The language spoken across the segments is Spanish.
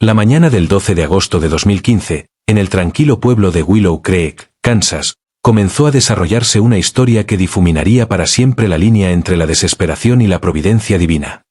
La mañana del 12 de agosto de 2015, en el tranquilo pueblo de Willow Creek, Kansas, comenzó a desarrollarse una historia que difuminaría para siempre la línea entre la desesperación y la providencia divina.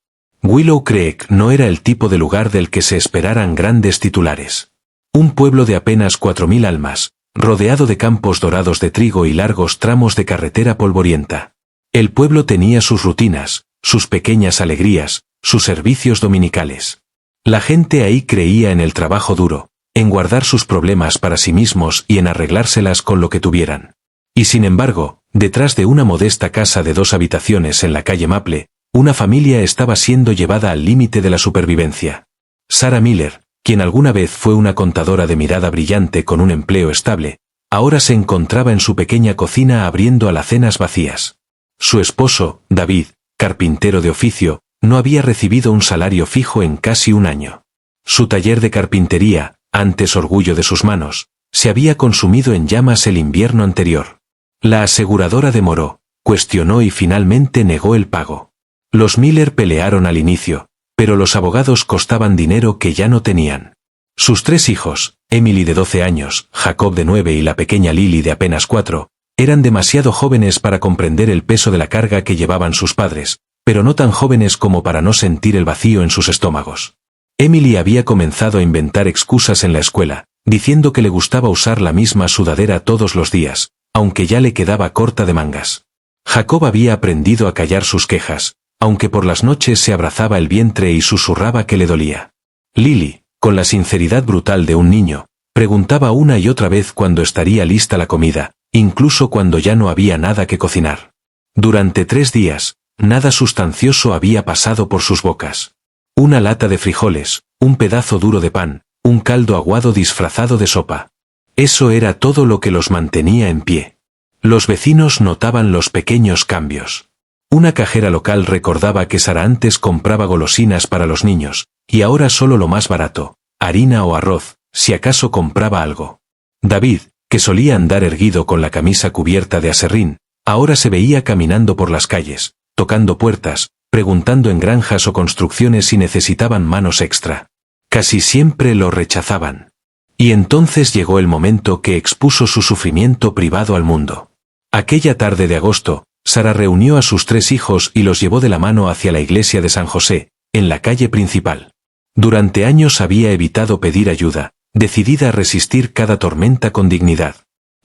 Willow Creek no era el tipo de lugar del que se esperaran grandes titulares. Un pueblo de apenas 4.000 almas, rodeado de campos dorados de trigo y largos tramos de carretera polvorienta. El pueblo tenía sus rutinas, sus pequeñas alegrías, sus servicios dominicales. La gente ahí creía en el trabajo duro, en guardar sus problemas para sí mismos y en arreglárselas con lo que tuvieran. Y sin embargo, detrás de una modesta casa de 2 habitaciones en la calle Maple, una familia estaba siendo llevada al límite de la supervivencia. Sarah Miller, quien alguna vez fue una contadora de mirada brillante con un empleo estable, ahora se encontraba en su pequeña cocina abriendo alacenas vacías. Su esposo, David, carpintero de oficio, no había recibido un salario fijo en casi un año. Su taller de carpintería, antes orgullo de sus manos, se había consumido en llamas el invierno anterior. La aseguradora demoró, cuestionó y finalmente negó el pago. Los Miller pelearon al inicio, pero los abogados costaban dinero que ya no tenían. Sus 3 hijos, Emily de 12 años, Jacob de 9 y la pequeña Lily de apenas 4, eran demasiado jóvenes para comprender el peso de la carga que llevaban sus padres, pero no tan jóvenes como para no sentir el vacío en sus estómagos. Emily había comenzado a inventar excusas en la escuela, diciendo que le gustaba usar la misma sudadera todos los días, aunque ya le quedaba corta de mangas. Jacob había aprendido a callar sus quejas, aunque por las noches se abrazaba el vientre y susurraba que le dolía. Lily, con la sinceridad brutal de un niño, preguntaba una y otra vez cuándo estaría lista la comida, incluso cuando ya no había nada que cocinar. Durante 3 días, nada sustancioso había pasado por sus bocas. Una lata de frijoles, un pedazo duro de pan, un caldo aguado disfrazado de sopa. Eso era todo lo que los mantenía en pie. Los vecinos notaban los pequeños cambios. Una cajera local recordaba que Sara antes compraba golosinas para los niños, y ahora solo lo más barato, harina o arroz, si acaso compraba algo. David, que solía andar erguido con la camisa cubierta de aserrín, ahora se veía caminando por las calles, tocando puertas, preguntando en granjas o construcciones si necesitaban manos extra. Casi siempre lo rechazaban. Y entonces llegó el momento que expuso su sufrimiento privado al mundo. Aquella tarde de agosto, Sara reunió a sus 3 hijos y los llevó de la mano hacia la iglesia de San José, en la calle principal. Durante años había evitado pedir ayuda, decidida a resistir cada tormenta con dignidad.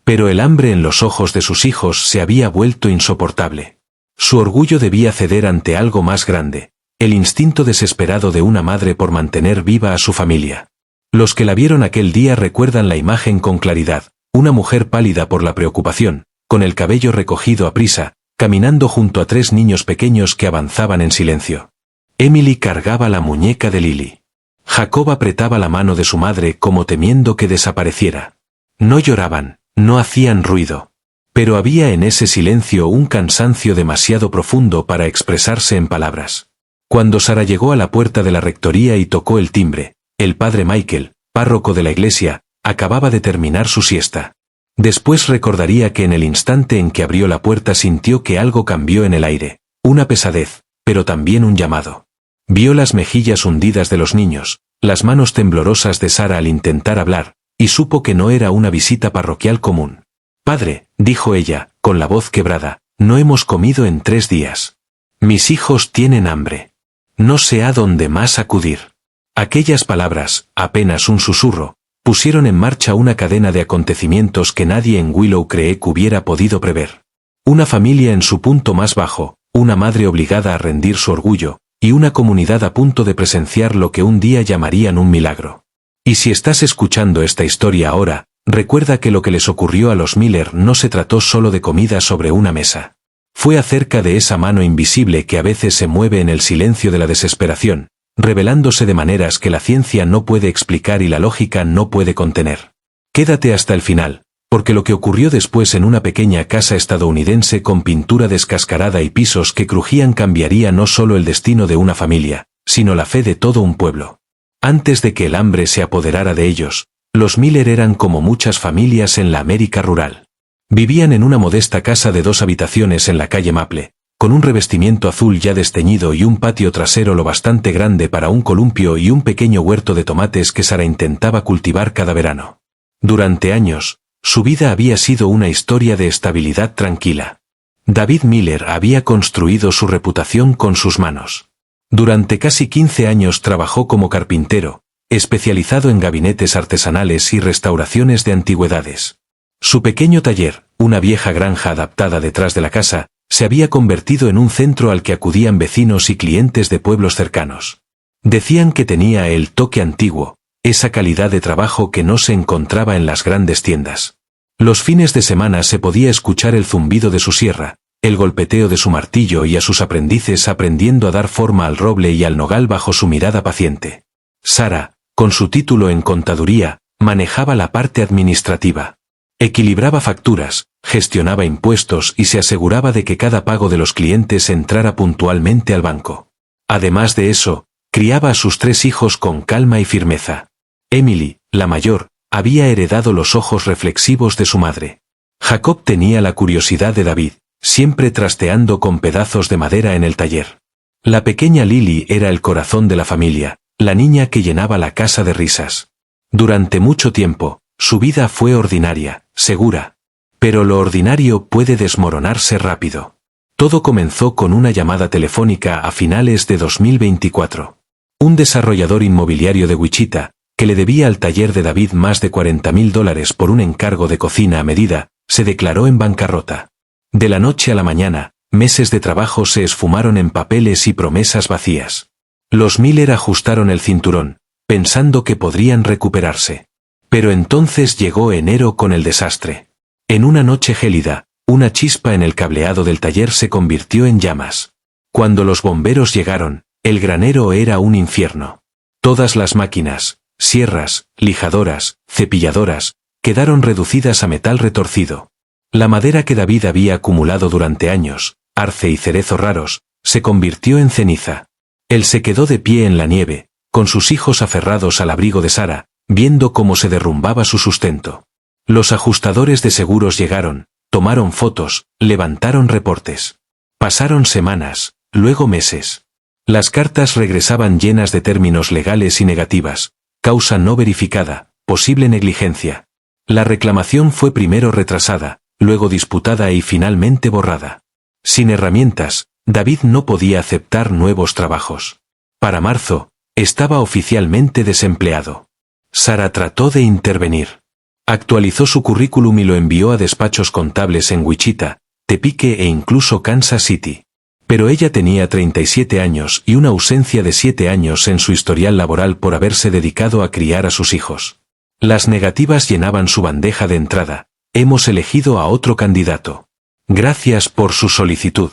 Pero el hambre en los ojos de sus hijos se había vuelto insoportable. Su orgullo debía ceder ante algo más grande, el instinto desesperado de una madre por mantener viva a su familia. Los que la vieron aquel día recuerdan la imagen con claridad, una mujer pálida por la preocupación, con el cabello recogido a prisa, caminando junto a 3 niños pequeños que avanzaban en silencio. Emily cargaba la muñeca de Lily. Jacob apretaba la mano de su madre como temiendo que desapareciera. No lloraban, no hacían ruido. Pero había en ese silencio un cansancio demasiado profundo para expresarse en palabras. Cuando Sara llegó a la puerta de la rectoría y tocó el timbre, el padre Michael, párroco de la iglesia, acababa de terminar su siesta. Después recordaría que en el instante en que abrió la puerta sintió que algo cambió en el aire, una pesadez, pero también un llamado. Vio las mejillas hundidas de los niños, las manos temblorosas de Sara al intentar hablar, y supo que no era una visita parroquial común. «Padre», dijo ella, con la voz quebrada, «no hemos comido en 3 días. Mis hijos tienen hambre. No sé a dónde más acudir». Aquellas palabras, apenas un susurro, pusieron en marcha una cadena de acontecimientos que nadie en Willow Creek hubiera podido prever. Una familia en su punto más bajo, una madre obligada a rendir su orgullo, y una comunidad a punto de presenciar lo que un día llamarían un milagro. Y si estás escuchando esta historia ahora, recuerda que lo que les ocurrió a los Miller no se trató solo de comida sobre una mesa. Fue acerca de esa mano invisible que a veces se mueve en el silencio de la desesperación, revelándose de maneras que la ciencia no puede explicar y la lógica no puede contener. Quédate hasta el final, porque lo que ocurrió después en una pequeña casa estadounidense con pintura descascarada y pisos que crujían cambiaría no solo el destino de una familia, sino la fe de todo un pueblo. Antes de que el hambre se apoderara de ellos, los Miller eran como muchas familias en la América rural. Vivían en una modesta casa de 2 habitaciones en la calle Maple, con un revestimiento azul ya desteñido y un patio trasero lo bastante grande para un columpio y un pequeño huerto de tomates que Sara intentaba cultivar cada verano. Durante años, su vida había sido una historia de estabilidad tranquila. David Miller había construido su reputación con sus manos. Durante casi 15 años trabajó como carpintero, especializado en gabinetes artesanales y restauraciones de antigüedades. Su pequeño taller, una vieja granja adaptada detrás de la casa, se había convertido en un centro al que acudían vecinos y clientes de pueblos cercanos. Decían que tenía el toque antiguo, esa calidad de trabajo que no se encontraba en las grandes tiendas. Los fines de semana se podía escuchar el zumbido de su sierra, el golpeteo de su martillo y a sus aprendices aprendiendo a dar forma al roble y al nogal bajo su mirada paciente. Sara, con su título en contaduría, manejaba la parte administrativa. Equilibraba facturas, gestionaba impuestos y se aseguraba de que cada pago de los clientes entrara puntualmente al banco. Además de eso, criaba a sus 3 hijos con calma y firmeza. Emily, la mayor, había heredado los ojos reflexivos de su madre. Jacob tenía la curiosidad de David, siempre trasteando con pedazos de madera en el taller. La pequeña Lily era el corazón de la familia, la niña que llenaba la casa de risas. Durante mucho tiempo, su vida fue ordinaria, segura. Pero lo ordinario puede desmoronarse rápido. Todo comenzó con una llamada telefónica a finales de 2024. Un desarrollador inmobiliario de Wichita, que le debía al taller de David más de $40,000 por un encargo de cocina a medida, se declaró en bancarrota. De la noche a la mañana, meses de trabajo se esfumaron en papeles y promesas vacías. Los Miller ajustaron el cinturón, pensando que podrían recuperarse. Pero entonces llegó enero con el desastre. En una noche gélida, una chispa en el cableado del taller se convirtió en llamas. Cuando los bomberos llegaron, el granero era un infierno. Todas las máquinas, sierras, lijadoras, cepilladoras, quedaron reducidas a metal retorcido. La madera que David había acumulado durante años, arce y cerezo raros, se convirtió en ceniza. Él se quedó de pie en la nieve, con sus hijos aferrados al abrigo de Sara, viendo cómo se derrumbaba su sustento. Los ajustadores de seguros llegaron, tomaron fotos, levantaron reportes. Pasaron semanas, luego meses. Las cartas regresaban llenas de términos legales y negativas, causa no verificada, posible negligencia. La reclamación fue primero retrasada, luego disputada y finalmente borrada. Sin herramientas, David no podía aceptar nuevos trabajos. Para marzo, estaba oficialmente desempleado. Sara trató de intervenir. Actualizó su currículum y lo envió a despachos contables en Wichita, Tepique e incluso Kansas City. Pero ella tenía 37 años y una ausencia de 7 años en su historial laboral por haberse dedicado a criar a sus hijos. Las negativas llenaban su bandeja de entrada. Hemos elegido a otro candidato. Gracias por su solicitud.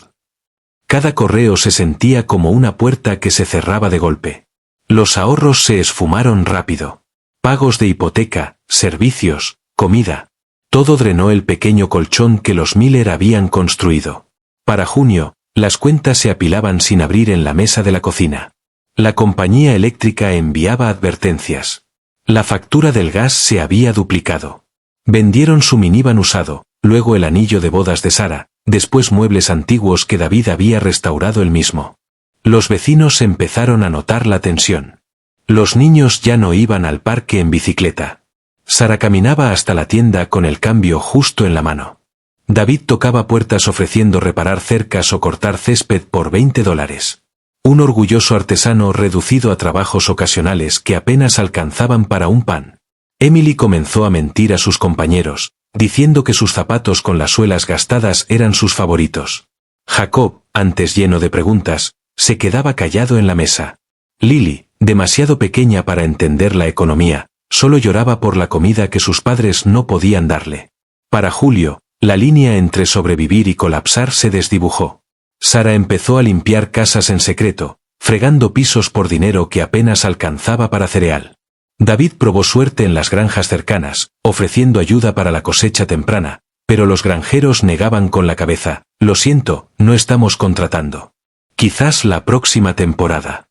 Cada correo se sentía como una puerta que se cerraba de golpe. Los ahorros se esfumaron rápido. Pagos de hipoteca, servicios, comida. Todo drenó el pequeño colchón que los Miller habían construido. Para junio, las cuentas se apilaban sin abrir en la mesa de la cocina. La compañía eléctrica enviaba advertencias. La factura del gas se había duplicado. Vendieron su minivan usado, luego el anillo de bodas de Sara, después muebles antiguos que David había restaurado él mismo. Los vecinos empezaron a notar la tensión. Los niños ya no iban al parque en bicicleta. Sara caminaba hasta la tienda con el cambio justo en la mano. David tocaba puertas ofreciendo reparar cercas o cortar césped por $20. Un orgulloso artesano reducido a trabajos ocasionales que apenas alcanzaban para un pan. Emily comenzó a mentir a sus compañeros, diciendo que sus zapatos con las suelas gastadas eran sus favoritos. Jacob, antes lleno de preguntas, se quedaba callado en la mesa. Lily, demasiado pequeña para entender la economía, solo lloraba por la comida que sus padres no podían darle. Para julio, la línea entre sobrevivir y colapsar se desdibujó. Sara empezó a limpiar casas en secreto, fregando pisos por dinero que apenas alcanzaba para cereal. David probó suerte en las granjas cercanas, ofreciendo ayuda para la cosecha temprana, pero los granjeros negaban con la cabeza: lo siento, no estamos contratando. Quizás la próxima temporada.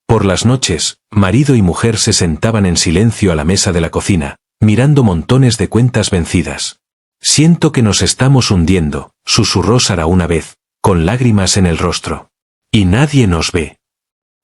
Por las noches, marido y mujer se sentaban en silencio a la mesa de la cocina, mirando montones de cuentas vencidas. Siento que nos estamos hundiendo, susurró Sara una vez, con lágrimas en el rostro. Y nadie nos ve.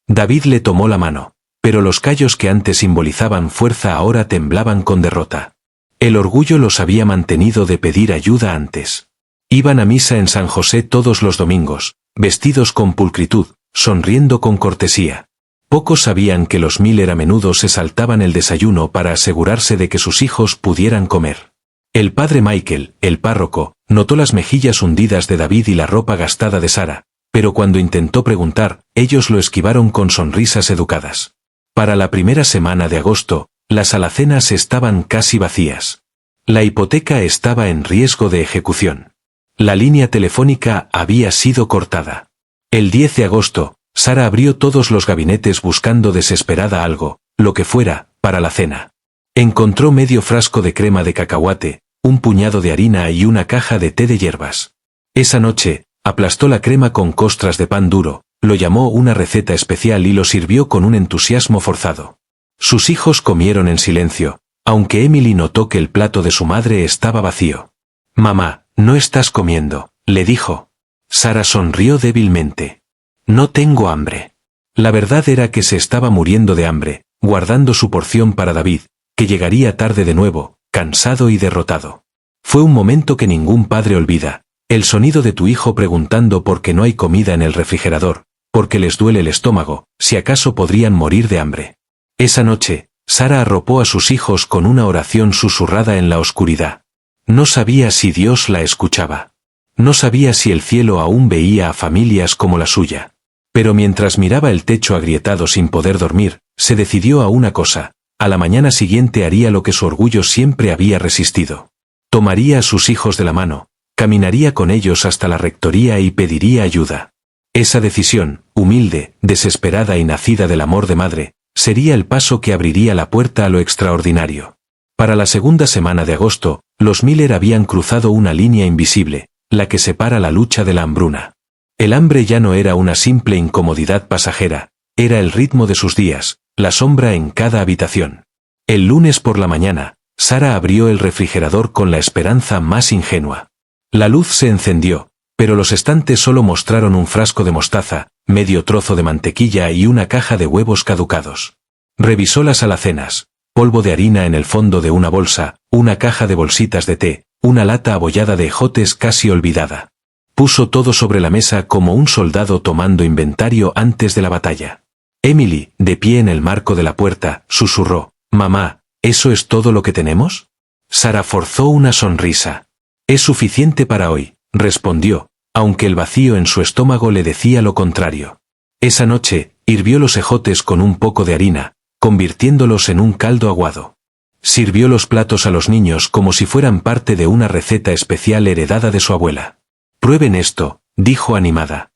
David le tomó la mano, pero los callos que antes simbolizaban fuerza ahora temblaban con derrota. El orgullo los había mantenido de pedir ayuda antes. Iban a misa en San José todos los domingos, vestidos con pulcritud, sonriendo con cortesía. Pocos sabían que los Miller a menudo se saltaban el desayuno para asegurarse de que sus hijos pudieran comer. El padre Michael, el párroco, notó las mejillas hundidas de David y la ropa gastada de Sara, pero cuando intentó preguntar, ellos lo esquivaron con sonrisas educadas. Para la primera semana de agosto, las alacenas estaban casi vacías. La hipoteca estaba en riesgo de ejecución. La línea telefónica había sido cortada. El 10 de agosto, Sara abrió todos los gabinetes buscando desesperada algo, lo que fuera, para la cena. Encontró medio frasco de crema de cacahuate, un puñado de harina y una caja de té de hierbas. Esa noche, aplastó la crema con costras de pan duro, lo llamó una receta especial y lo sirvió con un entusiasmo forzado. Sus hijos comieron en silencio, aunque Emily notó que el plato de su madre estaba vacío. «Mamá, no estás comiendo», le dijo. Sara sonrió débilmente. «No tengo hambre». La verdad era que se estaba muriendo de hambre, guardando su porción para David, que llegaría tarde de nuevo, cansado y derrotado. Fue un momento que ningún padre olvida, el sonido de tu hijo preguntando por qué no hay comida en el refrigerador, porque les duele el estómago, si acaso podrían morir de hambre. Esa noche, Sara arropó a sus hijos con una oración susurrada en la oscuridad. No sabía si Dios la escuchaba. No sabía si el cielo aún veía a familias como la suya. Pero mientras miraba el techo agrietado sin poder dormir, se decidió a una cosa: a la mañana siguiente haría lo que su orgullo siempre había resistido. Tomaría a sus hijos de la mano, caminaría con ellos hasta la rectoría y pediría ayuda. Esa decisión, humilde, desesperada y nacida del amor de madre, sería el paso que abriría la puerta a lo extraordinario. Para la segunda semana de agosto, los Miller habían cruzado una línea invisible, la que separa la lucha de la hambruna. El hambre ya no era una simple incomodidad pasajera, era el ritmo de sus días, la sombra en cada habitación. El lunes por la mañana, Sara abrió el refrigerador con la esperanza más ingenua. La luz se encendió, pero los estantes solo mostraron un frasco de mostaza, medio trozo de mantequilla y una caja de huevos caducados. Revisó las alacenas: polvo de harina en el fondo de una bolsa, una caja de bolsitas de té, una lata abollada de ejotes casi olvidada. Puso todo sobre la mesa como un soldado tomando inventario antes de la batalla. Emily, de pie en el marco de la puerta, susurró: «Mamá, ¿eso es todo lo que tenemos?» Sara forzó una sonrisa. «Es suficiente para hoy», respondió, aunque el vacío en su estómago le decía lo contrario. Esa noche, hirvió los ejotes con un poco de harina, convirtiéndolos en un caldo aguado. Sirvió los platos a los niños como si fueran parte de una receta especial heredada de su abuela. «Prueben esto», dijo animada.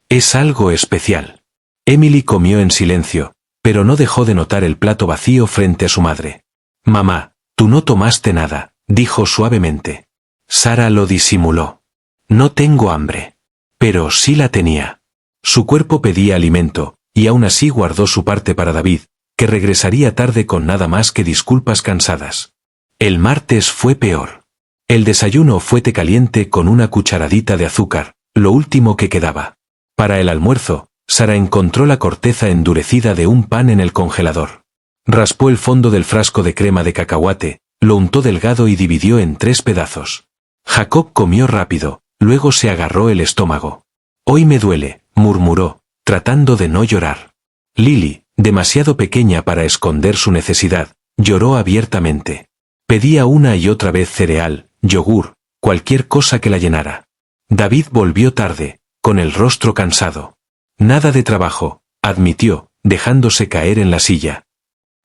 «Es algo especial». Emily comió en silencio, pero no dejó de notar el plato vacío frente a su madre. «Mamá, tú no tomaste nada», dijo suavemente. Sara lo disimuló. «No tengo hambre». Pero sí la tenía. Su cuerpo pedía alimento, y aún así guardó su parte para David, que regresaría tarde con nada más que disculpas cansadas. El martes fue peor. El desayuno fue té caliente con una cucharadita de azúcar, lo último que quedaba. Para el almuerzo, Sara encontró la corteza endurecida de un pan en el congelador. Raspó el fondo del frasco de crema de cacahuate, lo untó delgado y dividió en 3 pedazos. Jacob comió rápido, luego se agarró el estómago. «Hoy me duele», murmuró, tratando de no llorar. Lily, demasiado pequeña para esconder su necesidad, lloró abiertamente. Pedía una y otra vez cereal, yogur, cualquier cosa que la llenara. David volvió tarde, con el rostro cansado. «Nada de trabajo», admitió, dejándose caer en la silla.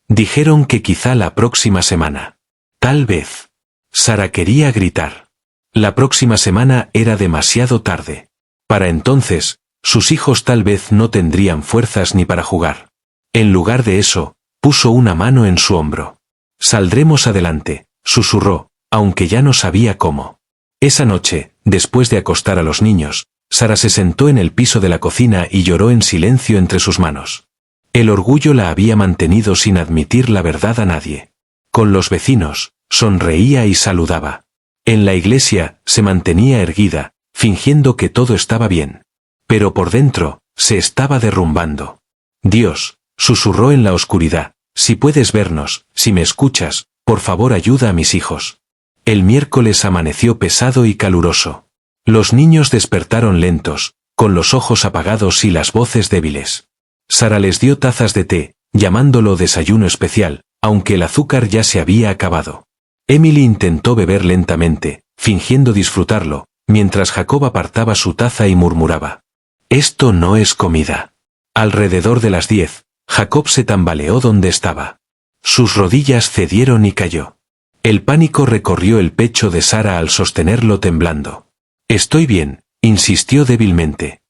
«Dijeron que quizá la próxima semana». «Tal vez». Sara quería gritar. La próxima semana era demasiado tarde. Para entonces, sus hijos tal vez no tendrían fuerzas ni para jugar. En lugar de eso, puso una mano en su hombro. «Saldremos adelante», susurró, aunque ya no sabía cómo. Esa noche, después de acostar a los niños, Sara se sentó en el piso de la cocina y lloró en silencio entre sus manos. El orgullo la había mantenido sin admitir la verdad a nadie. Con los vecinos, sonreía y saludaba. En la iglesia, se mantenía erguida, fingiendo que todo estaba bien. Pero por dentro, se estaba derrumbando. Dios, susurró en la oscuridad, si puedes vernos, si me escuchas, por favor ayuda a mis hijos. El miércoles amaneció pesado y caluroso. Los niños despertaron lentos, con los ojos apagados y las voces débiles. Sara les dio tazas de té, llamándolo desayuno especial, aunque el azúcar ya se había acabado. Emily intentó beber lentamente, fingiendo disfrutarlo, mientras Jacob apartaba su taza y murmuraba: «Esto no es comida». Alrededor de las 10, Jacob se tambaleó donde estaba. Sus rodillas cedieron y cayó. El pánico recorrió el pecho de Sara al sostenerlo temblando. «Estoy bien», insistió débilmente.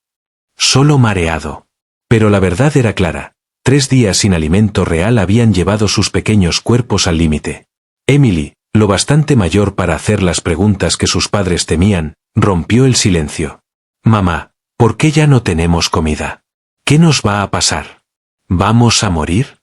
«Solo mareado». Pero la verdad era clara. 3 días sin alimento real habían llevado sus pequeños cuerpos al límite. Emily, lo bastante mayor para hacer las preguntas que sus padres temían, rompió el silencio. «Mamá, ¿por qué ya no tenemos comida? ¿Qué nos va a pasar? ¿Vamos a morir?»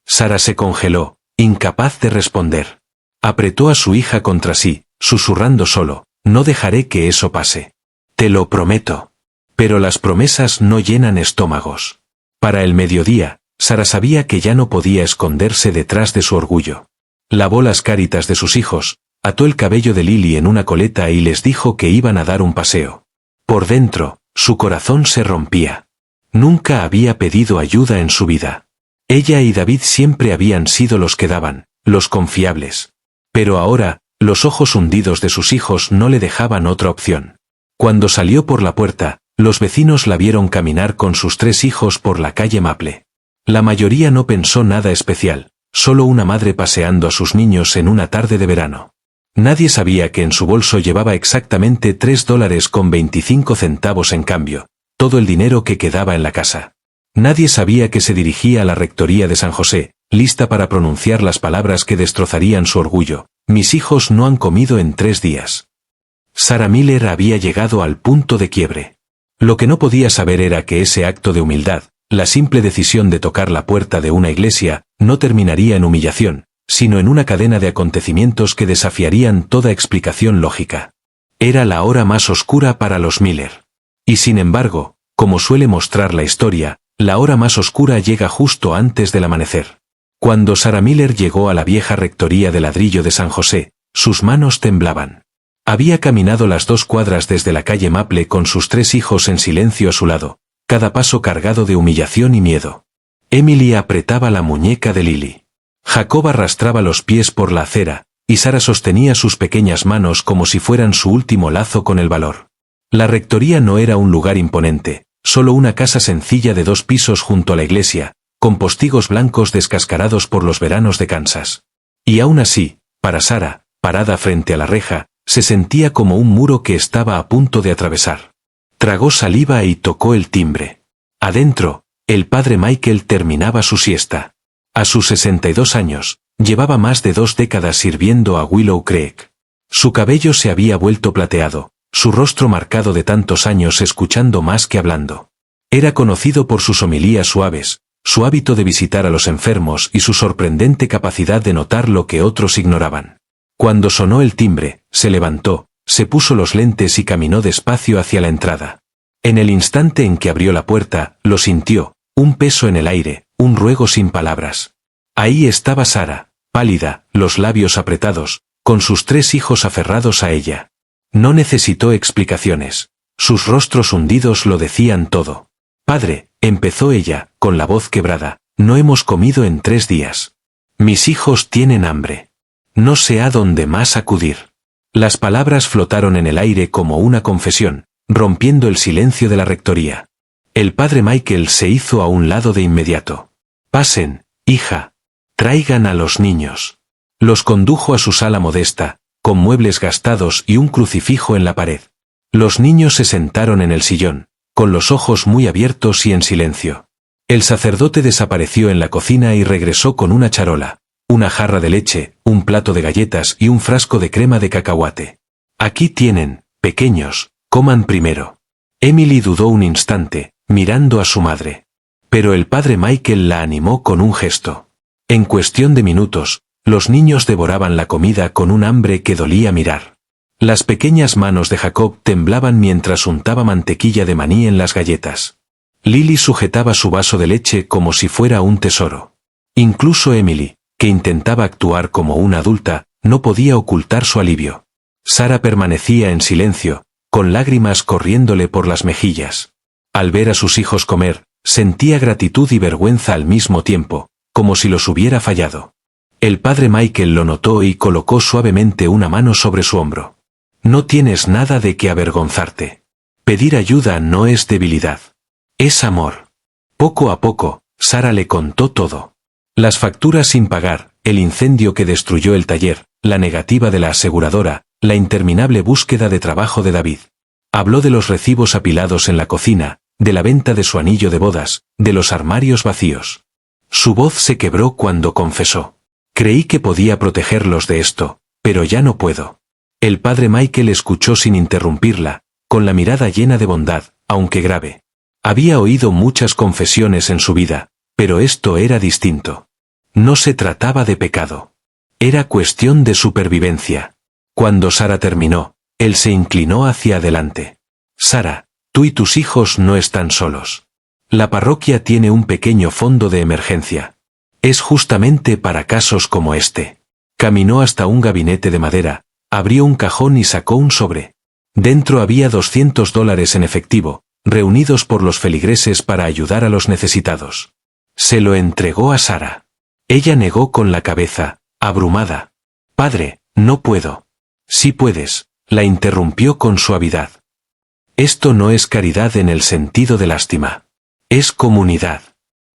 Sara se congeló, incapaz de responder. Apretó a su hija contra sí, susurrando solo: «No dejaré que eso pase. Te lo prometo». Pero las promesas no llenan estómagos. Para el mediodía, Sara sabía que ya no podía esconderse detrás de su orgullo. Lavó las caritas de sus hijos, ató el cabello de Lily en una coleta y les dijo que iban a dar un paseo. Por dentro, su corazón se rompía. Nunca había pedido ayuda en su vida. Ella y David siempre habían sido los que daban, los confiables. Pero ahora, los ojos hundidos de sus hijos no le dejaban otra opción. Cuando salió por la puerta, los vecinos la vieron caminar con sus 3 hijos por la calle Maple. La mayoría no pensó nada especial, solo una madre paseando a sus niños en una tarde de verano. Nadie sabía que en su bolso llevaba exactamente $3.25 en cambio, todo el dinero que quedaba en la casa. Nadie sabía que se dirigía a la rectoría de San José, lista para pronunciar las palabras que destrozarían su orgullo: «Mis hijos no han comido en 3 días». Sarah Miller había llegado al punto de quiebre. Lo que no podía saber era que ese acto de humildad, la simple decisión de tocar la puerta de una iglesia, no terminaría en humillación, sino en una cadena de acontecimientos que desafiarían toda explicación lógica. Era la hora más oscura para los Miller. Y sin embargo, como suele mostrar la historia, la hora más oscura llega justo antes del amanecer. Cuando Sarah Miller llegó a la vieja rectoría de ladrillo de San José, sus manos temblaban. Había caminado las 2 cuadras desde la calle Maple con sus 3 hijos en silencio a su lado, cada paso cargado de humillación y miedo. Emily apretaba la muñeca de Lily. Jacob arrastraba los pies por la acera, y Sara sostenía sus pequeñas manos como si fueran su último lazo con el valor. La rectoría no era un lugar imponente, solo una casa sencilla de 2 pisos junto a la iglesia, con postigos blancos descascarados por los veranos de Kansas. Y aún así, para Sara, parada frente a la reja, se sentía como un muro que estaba a punto de atravesar. Tragó saliva y tocó el timbre. Adentro, el padre Michael terminaba su siesta. A sus 62 años, llevaba más de 2 décadas sirviendo a Willow Creek. Su cabello se había vuelto plateado, su rostro marcado de tantos años escuchando más que hablando. Era conocido por sus homilías suaves, su hábito de visitar a los enfermos y su sorprendente capacidad de notar lo que otros ignoraban. Cuando sonó el timbre, se levantó, se puso los lentes y caminó despacio hacia la entrada. En el instante en que abrió la puerta, lo sintió, un peso en el aire, un ruego sin palabras. Ahí estaba Sara, pálida, los labios apretados, con sus 3 hijos aferrados a ella. No necesitó explicaciones. Sus rostros hundidos lo decían todo. «Padre», empezó ella, con la voz quebrada, «no hemos comido en 3 días. Mis hijos tienen hambre. No sé a dónde más acudir». Las palabras flotaron en el aire como una confesión, rompiendo el silencio de la rectoría. El padre Michael se hizo a un lado de inmediato. «Pasen, hija. Traigan a los niños». Los condujo a su sala modesta, con muebles gastados y un crucifijo en la pared. Los niños se sentaron en el sillón, con los ojos muy abiertos y en silencio. El sacerdote desapareció en la cocina y regresó con una charola, una jarra de leche, un plato de galletas y un frasco de crema de cacahuate. «Aquí tienen, pequeños, coman primero». Emily dudó un instante, mirando a su madre. Pero el padre Michael la animó con un gesto. En cuestión de minutos, los niños devoraban la comida con un hambre que dolía mirar. Las pequeñas manos de Jacob temblaban mientras untaba mantequilla de maní en las galletas. Lily sujetaba su vaso de leche como si fuera un tesoro. Incluso Emily, que intentaba actuar como una adulta, no podía ocultar su alivio. Sara permanecía en silencio, con lágrimas corriéndole por las mejillas. Al ver a sus hijos comer, sentía gratitud y vergüenza al mismo tiempo, como si los hubiera fallado. El padre Michael lo notó y colocó suavemente una mano sobre su hombro. No tienes nada de qué avergonzarte. Pedir ayuda no es debilidad. Es amor. Poco a poco, Sara le contó todo. Las facturas sin pagar, el incendio que destruyó el taller, la negativa de la aseguradora, la interminable búsqueda de trabajo de David. Habló de los recibos apilados en la cocina, de la venta de su anillo de bodas, de los armarios vacíos. Su voz se quebró cuando confesó. Creí que podía protegerlos de esto, pero ya no puedo. El padre Michael escuchó sin interrumpirla, con la mirada llena de bondad, aunque grave. Había oído muchas confesiones en su vida, pero esto era distinto. No se trataba de pecado. Era cuestión de supervivencia. Cuando Sara terminó, él se inclinó hacia adelante. Sara, tú y tus hijos no están solos. La parroquia tiene un pequeño fondo de emergencia. Es justamente para casos como este. Caminó hasta un gabinete de madera, abrió un cajón y sacó un sobre. Dentro había $200 en efectivo, reunidos por los feligreses para ayudar a los necesitados. Se lo entregó a Sara. Ella negó con la cabeza, abrumada. Padre, no puedo. Sí puedes, la interrumpió con suavidad. Esto no es caridad en el sentido de lástima. Es comunidad.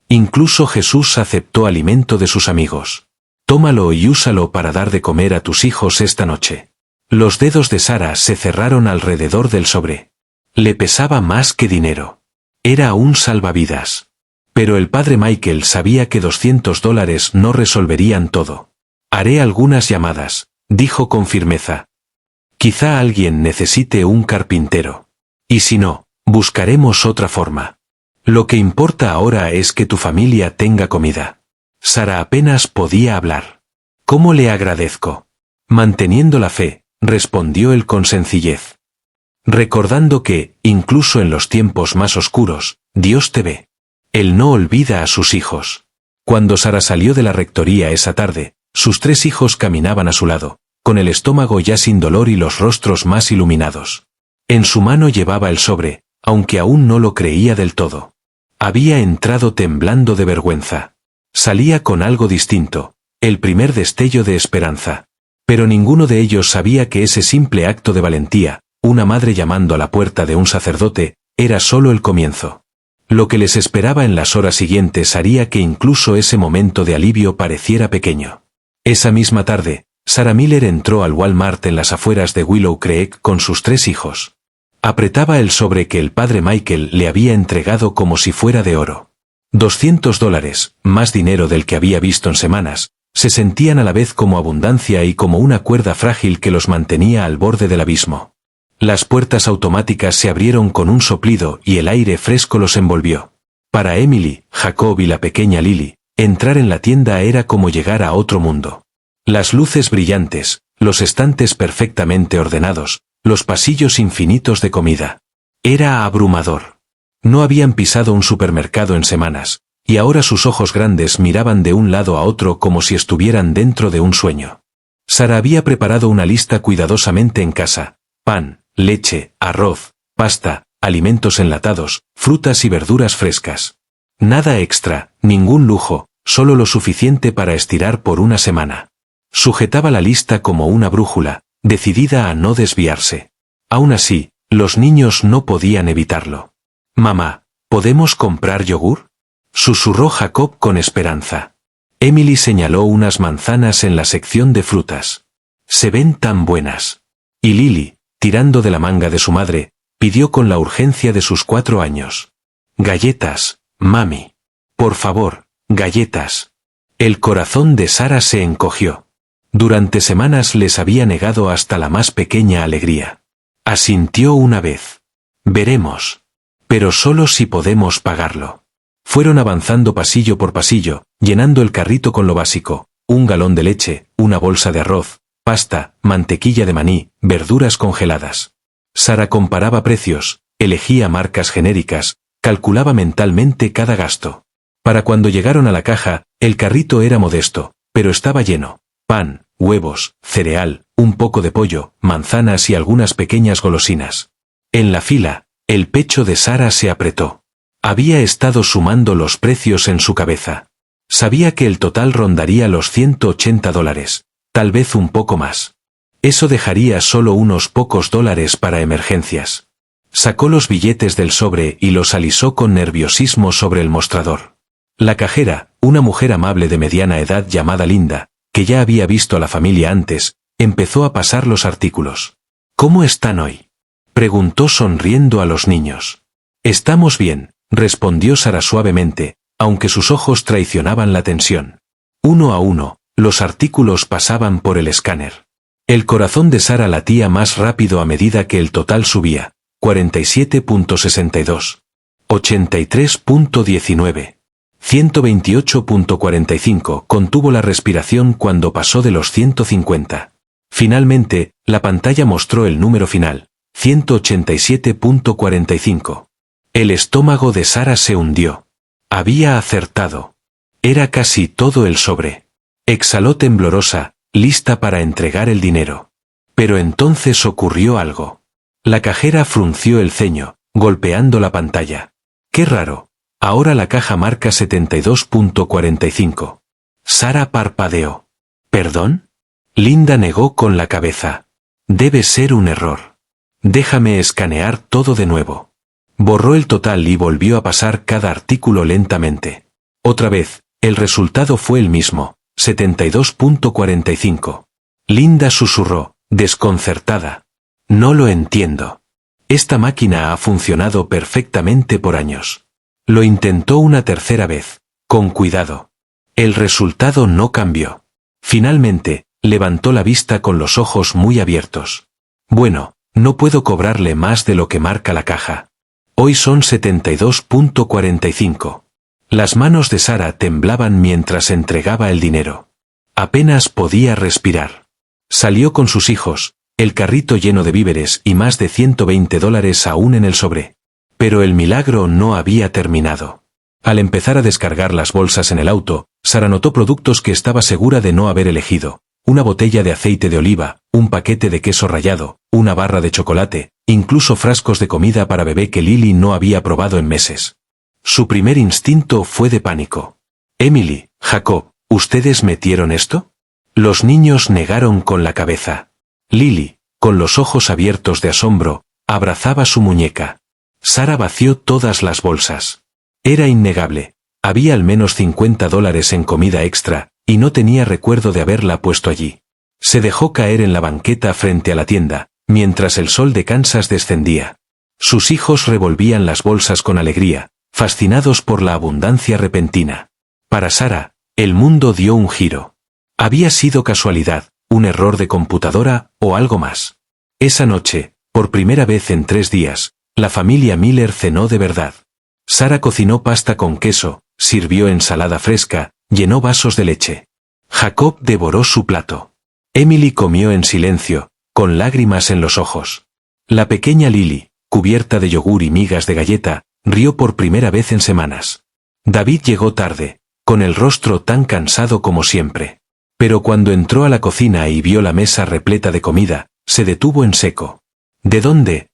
Incluso Jesús aceptó alimento de sus amigos. Tómalo y úsalo para dar de comer a tus hijos esta noche. Los dedos de Sara se cerraron alrededor del sobre. Le pesaba más que dinero. Era un salvavidas. Pero el padre Michael sabía que $200 no resolverían todo. Haré algunas llamadas, dijo con firmeza. Quizá alguien necesite un carpintero. Y si no, buscaremos otra forma. Lo que importa ahora es que tu familia tenga comida. Sara apenas podía hablar. ¿Cómo le agradezco? Manteniendo la fe, respondió él con sencillez. Recordando que, incluso en los tiempos más oscuros, Dios te ve. Él no olvida a sus hijos. Cuando Sara salió de la rectoría esa tarde, sus 3 hijos caminaban a su lado, con el estómago ya sin dolor y los rostros más iluminados. En su mano llevaba el sobre, aunque aún no lo creía del todo. Había entrado temblando de vergüenza. Salía con algo distinto, el primer destello de esperanza. Pero ninguno de ellos sabía que ese simple acto de valentía, una madre llamando a la puerta de un sacerdote, era solo el comienzo. Lo que les esperaba en las horas siguientes haría que incluso ese momento de alivio pareciera pequeño. Esa misma tarde, Sara Miller entró al Walmart en las afueras de Willow Creek con sus 3 hijos. Apretaba el sobre que el padre Michael le había entregado como si fuera de oro. $200, más dinero del que había visto en semanas, se sentían a la vez como abundancia y como una cuerda frágil que los mantenía al borde del abismo. Las puertas automáticas se abrieron con un soplido y el aire fresco los envolvió. Para Emily, Jacob y la pequeña Lily, entrar en la tienda era como llegar a otro mundo. Las luces brillantes, los estantes perfectamente ordenados, los pasillos infinitos de comida. Era abrumador. No habían pisado un supermercado en semanas, y ahora sus ojos grandes miraban de un lado a otro como si estuvieran dentro de un sueño. Sara había preparado una lista cuidadosamente en casa: pan, leche, arroz, pasta, alimentos enlatados, frutas y verduras frescas. Nada extra, ningún lujo, solo lo suficiente para estirar por una semana. Sujetaba la lista como una brújula, decidida a no desviarse. Aún así, los niños no podían evitarlo. «Mamá, ¿podemos comprar yogur?», susurró Jacob con esperanza. Emily señaló unas manzanas en la sección de frutas. «Se ven tan buenas». Y Lily, tirando de la manga de su madre, pidió con la urgencia de sus 4 años. «Galletas, mami. Por favor, galletas». El corazón de Sara se encogió. Durante semanas les había negado hasta la más pequeña alegría. Asintió una vez. «Veremos. Pero solo si podemos pagarlo». Fueron avanzando pasillo por pasillo, llenando el carrito con lo básico: un galón de leche, una bolsa de arroz, pasta, mantequilla de maní, verduras congeladas. Sara comparaba precios, elegía marcas genéricas, calculaba mentalmente cada gasto. Para cuando llegaron a la caja, el carrito era modesto, pero estaba lleno. Pan, huevos, cereal, un poco de pollo, manzanas y algunas pequeñas golosinas. En la fila, el pecho de Sara se apretó. Había estado sumando los precios en su cabeza. Sabía que el total rondaría los $180, tal vez un poco más. Eso dejaría solo unos pocos dólares para emergencias. Sacó los billetes del sobre y los alisó con nerviosismo sobre el mostrador. La cajera, una mujer amable de mediana edad llamada Linda, que ya había visto a la familia antes, empezó a pasar los artículos. ¿Cómo están hoy?, preguntó sonriendo a los niños. Estamos bien, respondió Sara suavemente, aunque sus ojos traicionaban la tensión. Uno a uno, los artículos pasaban por el escáner. El corazón de Sara latía más rápido a medida que el total subía. 47.62. 83.19. 128.45. Contuvo la respiración cuando pasó de los 150. Finalmente, la pantalla mostró el número final. 187.45. El estómago de Sara se hundió. Había acertado. Era casi todo el sobre. Exhaló temblorosa, lista para entregar el dinero. Pero entonces ocurrió algo. La cajera frunció el ceño, golpeando la pantalla. ¡Qué raro! Ahora la caja marca 72.45. Sara parpadeó. ¿Perdón? Linda negó con la cabeza. Debe ser un error. Déjame escanear todo de nuevo. Borró el total y volvió a pasar cada artículo lentamente. Otra vez, el resultado fue el mismo, 72.45. Linda susurró, desconcertada. No lo entiendo. Esta máquina ha funcionado perfectamente por años. Lo intentó una tercera vez, con cuidado. El resultado no cambió. Finalmente, levantó la vista con los ojos muy abiertos. Bueno, no puedo cobrarle más de lo que marca la caja. Hoy son 72.45. Las manos de Sara temblaban mientras entregaba el dinero. Apenas podía respirar. Salió con sus hijos, el carrito lleno de víveres y más de $120 aún en el sobre. Pero el milagro no había terminado. Al empezar a descargar las bolsas en el auto, Sara notó productos que estaba segura de no haber elegido. Una botella de aceite de oliva, un paquete de queso rallado, una barra de chocolate, incluso frascos de comida para bebé que Lily no había probado en meses. Su primer instinto fue de pánico. Emily, Jacob, ¿ustedes metieron esto? Los niños negaron con la cabeza. Lily, con los ojos abiertos de asombro, abrazaba su muñeca. Sara vació todas las bolsas. Era innegable. Había al menos $50 en comida extra, y no tenía recuerdo de haberla puesto allí. Se dejó caer en la banqueta frente a la tienda, mientras el sol de Kansas descendía. Sus hijos revolvían las bolsas con alegría, fascinados por la abundancia repentina. Para Sara, el mundo dio un giro. Había sido casualidad, un error de computadora, o algo más. Esa noche, por primera vez en 3 días, la familia Miller cenó de verdad. Sara cocinó pasta con queso, sirvió ensalada fresca, llenó vasos de leche. Jacob devoró su plato. Emily comió en silencio, con lágrimas en los ojos. La pequeña Lily, cubierta de yogur y migas de galleta, rió por primera vez en semanas. David llegó tarde, con el rostro tan cansado como siempre. Pero cuando entró a la cocina y vio la mesa repleta de comida, se detuvo en seco. ¿De dónde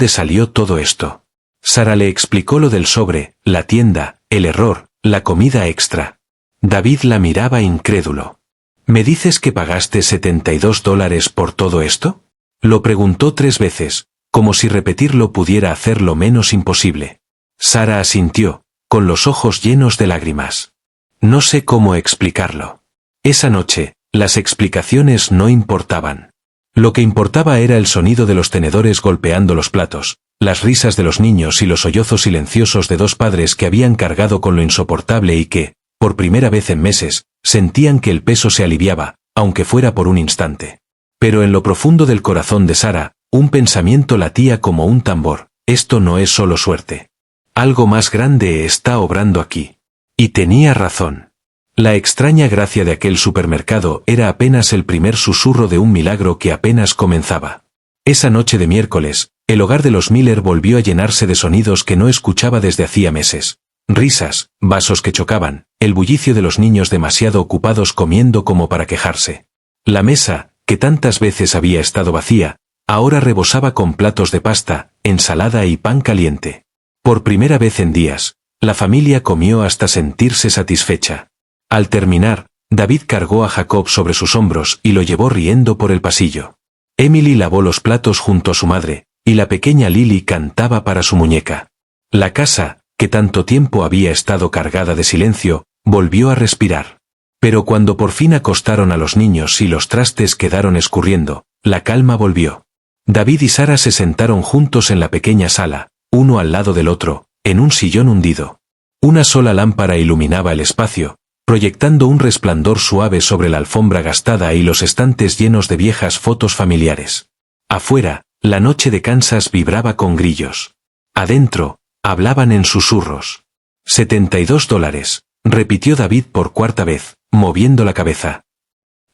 salió todo esto? Sara le explicó lo del sobre, la tienda, el error, la comida extra. David la miraba incrédulo. ¿Me dices que pagaste $72 por todo esto? Lo preguntó 3 veces, como si repetirlo pudiera hacerlo menos imposible. Sara asintió, con los ojos llenos de lágrimas. No sé cómo explicarlo. Esa noche, las explicaciones no importaban. Lo que importaba era el sonido de los tenedores golpeando los platos, las risas de los niños y los sollozos silenciosos de 2 padres que habían cargado con lo insoportable y que, por primera vez en meses, sentían que el peso se aliviaba, aunque fuera por un instante. Pero en lo profundo del corazón de Sara, un pensamiento latía como un tambor: esto no es solo suerte. Algo más grande está obrando aquí. Y tenía razón. La extraña gracia de aquel supermercado era apenas el primer susurro de un milagro que apenas comenzaba. Esa noche de miércoles, el hogar de los Miller volvió a llenarse de sonidos que no escuchaba desde hacía meses. Risas, vasos que chocaban, el bullicio de los niños demasiado ocupados comiendo como para quejarse. La mesa, que tantas veces había estado vacía, ahora rebosaba con platos de pasta, ensalada y pan caliente. Por primera vez en días, la familia comió hasta sentirse satisfecha. Al terminar, David cargó a Jacob sobre sus hombros y lo llevó riendo por el pasillo. Emily lavó los platos junto a su madre, y la pequeña Lily cantaba para su muñeca. La casa, que tanto tiempo había estado cargada de silencio, volvió a respirar. Pero cuando por fin acostaron a los niños y los trastes quedaron escurriendo, la calma volvió. David y Sara se sentaron juntos en la pequeña sala, uno al lado del otro, en un sillón hundido. Una sola lámpara iluminaba el espacio, proyectando un resplandor suave sobre la alfombra gastada y los estantes llenos de viejas fotos familiares. Afuera, la noche de Kansas vibraba con grillos. Adentro, hablaban en susurros. $72, repitió David por cuarta vez, moviendo la cabeza.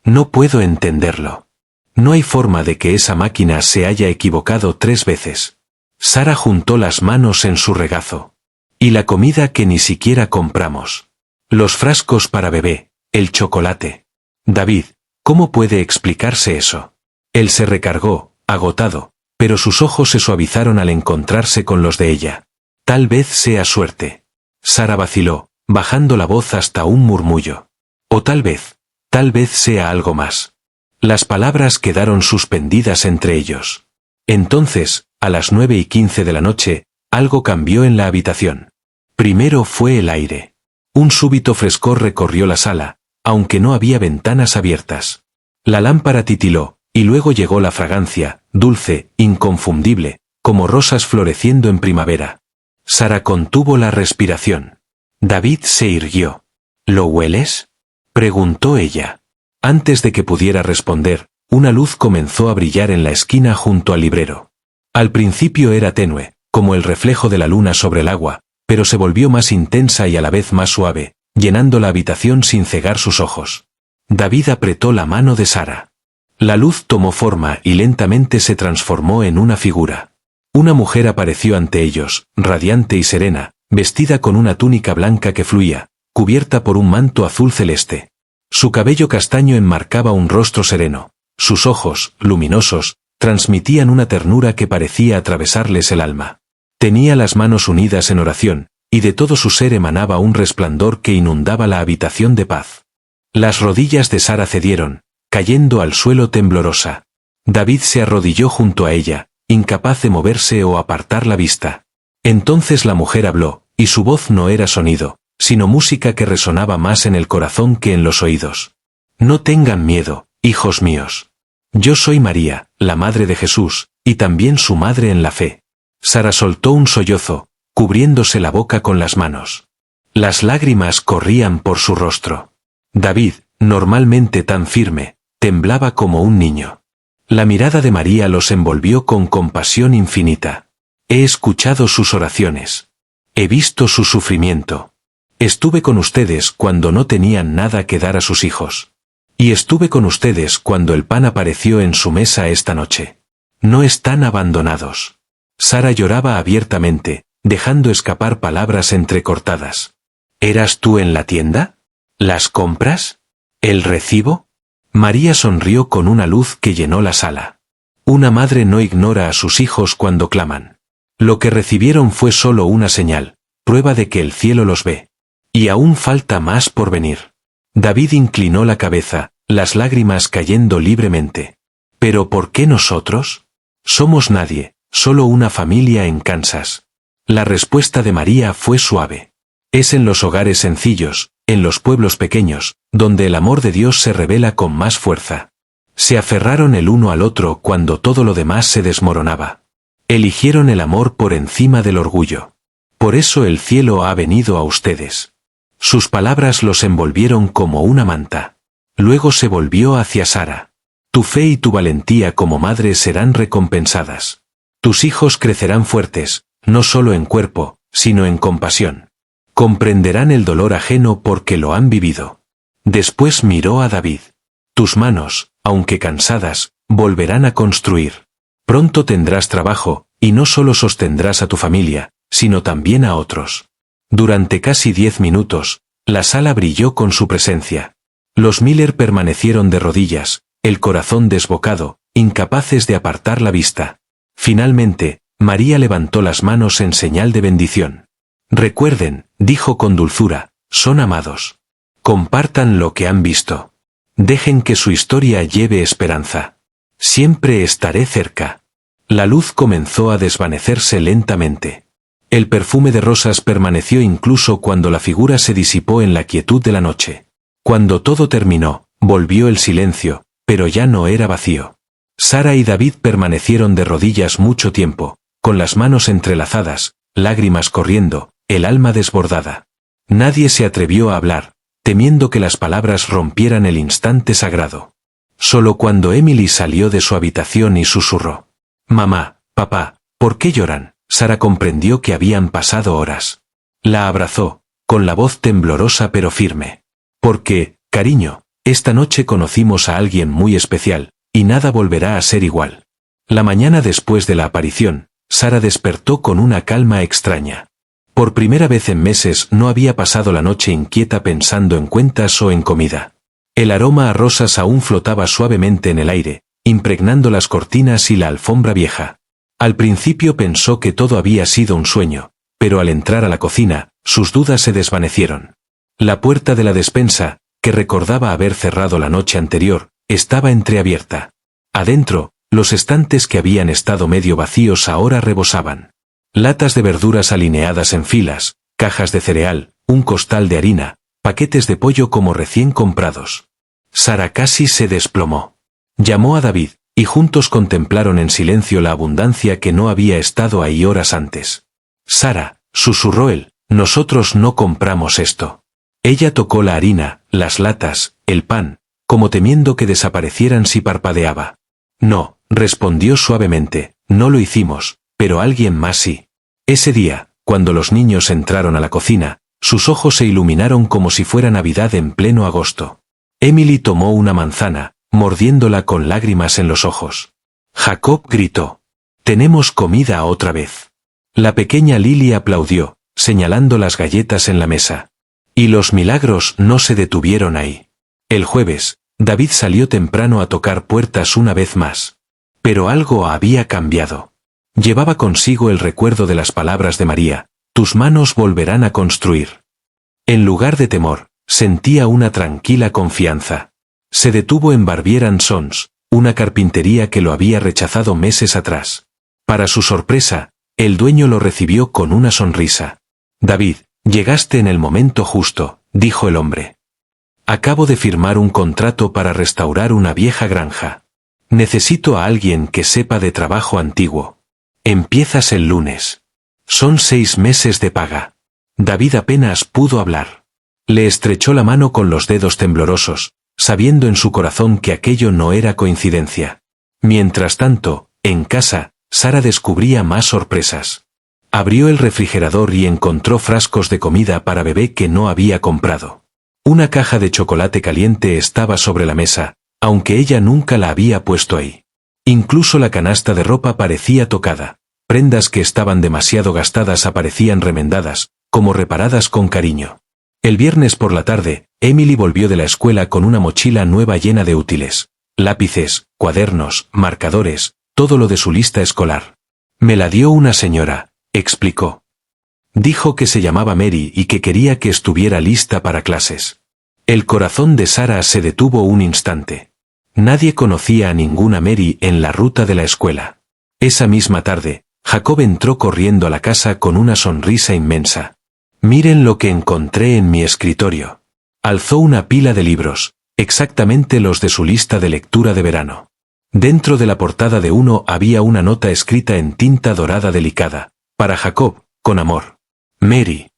No puedo entenderlo. No hay forma de que esa máquina se haya equivocado 3 veces. Sara juntó las manos en su regazo. Y la comida que ni siquiera compramos. Los frascos para bebé, el chocolate. David, ¿cómo puede explicarse eso? Él se recargó, agotado, pero sus ojos se suavizaron al encontrarse con los de ella. Tal vez sea suerte. Sara vaciló, bajando la voz hasta un murmullo. O tal vez sea algo más. Las palabras quedaron suspendidas entre ellos. Entonces, a las 9:15 de la noche, algo cambió en la habitación. Primero fue el aire. Un súbito frescor recorrió la sala, aunque no había ventanas abiertas. La lámpara titiló, y luego llegó la fragancia, dulce, inconfundible, como rosas floreciendo en primavera. Sara contuvo la respiración. David se irguió. ¿Lo hueles?, preguntó ella. Antes de que pudiera responder, una luz comenzó a brillar en la esquina junto al librero. Al principio era tenue, como el reflejo de la luna sobre el agua, pero se volvió más intensa y a la vez más suave, llenando la habitación sin cegar sus ojos. David apretó la mano de Sara. La luz tomó forma y lentamente se transformó en una figura. Una mujer apareció ante ellos, radiante y serena, vestida con una túnica blanca que fluía, cubierta por un manto azul celeste. Su cabello castaño enmarcaba un rostro sereno. Sus ojos, luminosos, transmitían una ternura que parecía atravesarles el alma. Tenía las manos unidas en oración, y de todo su ser emanaba un resplandor que inundaba la habitación de paz. Las rodillas de Sara cedieron, cayendo al suelo temblorosa. David se arrodilló junto a ella, incapaz de moverse o apartar la vista. Entonces la mujer habló, y su voz no era sonido, sino música que resonaba más en el corazón que en los oídos. No tengan miedo, hijos míos. Yo soy María, la madre de Jesús, y también su madre en la fe. Sara soltó un sollozo, cubriéndose la boca con las manos. Las lágrimas corrían por su rostro. David, normalmente tan firme, temblaba como un niño. La mirada de María los envolvió con compasión infinita. He escuchado sus oraciones. He visto su sufrimiento. Estuve con ustedes cuando no tenían nada que dar a sus hijos. Y estuve con ustedes cuando el pan apareció en su mesa esta noche. No están abandonados. Sara lloraba abiertamente, dejando escapar palabras entrecortadas. ¿Eras tú en la tienda? ¿Las compras? ¿El recibo? María sonrió con una luz que llenó la sala. Una madre no ignora a sus hijos cuando claman. Lo que recibieron fue solo una señal, prueba de que el cielo los ve. Y aún falta más por venir. David inclinó la cabeza, las lágrimas cayendo libremente. ¿Pero por qué nosotros? Somos nadie, solo una familia en Kansas. La respuesta de María fue suave. Es en los hogares sencillos, en los pueblos pequeños, donde el amor de Dios se revela con más fuerza. Se aferraron el uno al otro cuando todo lo demás se desmoronaba. Eligieron el amor por encima del orgullo. Por eso el cielo ha venido a ustedes. Sus palabras los envolvieron como una manta. Luego se volvió hacia Sara. Tu fe y tu valentía como madre serán recompensadas. Tus hijos crecerán fuertes, no solo en cuerpo, sino en compasión. Comprenderán el dolor ajeno porque lo han vivido. Después miró a David. Tus manos, aunque cansadas, volverán a construir. Pronto tendrás trabajo, y no solo sostendrás a tu familia, sino también a otros. Durante casi 10 minutos, la sala brilló con su presencia. Los Miller permanecieron de rodillas, el corazón desbocado, incapaces de apartar la vista. Finalmente, María levantó las manos en señal de bendición. Recuerden, dijo con dulzura, son amados. Compartan lo que han visto. Dejen que su historia lleve esperanza. Siempre estaré cerca. La luz comenzó a desvanecerse lentamente. El perfume de rosas permaneció incluso cuando la figura se disipó en la quietud de la noche. Cuando todo terminó, volvió el silencio, pero ya no era vacío. Sara y David permanecieron de rodillas mucho tiempo, con las manos entrelazadas, lágrimas corriendo, el alma desbordada. Nadie se atrevió a hablar, temiendo que las palabras rompieran el instante sagrado. Solo cuando Emily salió de su habitación y susurró: «Mamá, papá, ¿por qué lloran?», Sara comprendió que habían pasado horas. La abrazó, con la voz temblorosa pero firme. «Porque, cariño, esta noche conocimos a alguien muy especial, y nada volverá a ser igual». La mañana después de la aparición, Sara despertó con una calma extraña. Por primera vez en meses no había pasado la noche inquieta pensando en cuentas o en comida. El aroma a rosas aún flotaba suavemente en el aire, impregnando las cortinas y la alfombra vieja. Al principio pensó que todo había sido un sueño, pero al entrar a la cocina, sus dudas se desvanecieron. La puerta de la despensa, que recordaba haber cerrado la noche anterior, estaba entreabierta. Adentro, los estantes que habían estado medio vacíos ahora rebosaban. Latas de verduras alineadas en filas, cajas de cereal, un costal de harina, paquetes de pollo como recién comprados. Sara casi se desplomó. Llamó a David, y juntos contemplaron en silencio la abundancia que no había estado ahí horas antes. «Sara», susurró él, «nosotros no compramos esto». Ella tocó la harina, las latas, el pan, como temiendo que desaparecieran si parpadeaba. «No», respondió suavemente, «no lo hicimos, pero alguien más sí». Ese día, cuando los niños entraron a la cocina, sus ojos se iluminaron como si fuera Navidad en pleno agosto. Emily tomó una manzana, mordiéndola con lágrimas en los ojos. Jacob gritó: «Tenemos comida otra vez». La pequeña Lily aplaudió, señalando las galletas en la mesa. Y los milagros no se detuvieron ahí. El jueves, David salió temprano a tocar puertas una vez más. Pero algo había cambiado. Llevaba consigo el recuerdo de las palabras de María: «Tus manos volverán a construir». En lugar de temor, sentía una tranquila confianza. Se detuvo en Barbier & Sons, una carpintería que lo había rechazado meses atrás. Para su sorpresa, el dueño lo recibió con una sonrisa. «David, llegaste en el momento justo», dijo el hombre. «Acabo de firmar un contrato para restaurar una vieja granja. Necesito a alguien que sepa de trabajo antiguo. Empiezas el lunes. Son 6 meses de paga». David apenas pudo hablar. Le estrechó la mano con los dedos temblorosos, sabiendo en su corazón que aquello no era coincidencia. Mientras tanto, en casa, Sara descubría más sorpresas. Abrió el refrigerador y encontró frascos de comida para bebé que no había comprado. Una caja de chocolate caliente estaba sobre la mesa, aunque ella nunca la había puesto ahí. Incluso la canasta de ropa parecía tocada. Prendas que estaban demasiado gastadas aparecían remendadas, como reparadas con cariño. El viernes por la tarde, Emily volvió de la escuela con una mochila nueva llena de útiles. Lápices, cuadernos, marcadores, todo lo de su lista escolar. «Me la dio una señora», explicó. «Dijo que se llamaba Mary y que quería que estuviera lista para clases». El corazón de Sara se detuvo un instante. Nadie conocía a ninguna Mary en la ruta de la escuela. Esa misma tarde, Jacob entró corriendo a la casa con una sonrisa inmensa. «Miren lo que encontré en mi escritorio». Alzó una pila de libros, exactamente los de su lista de lectura de verano. Dentro de la portada de uno había una nota escrita en tinta dorada delicada: «Para Jacob, con amor. Mary».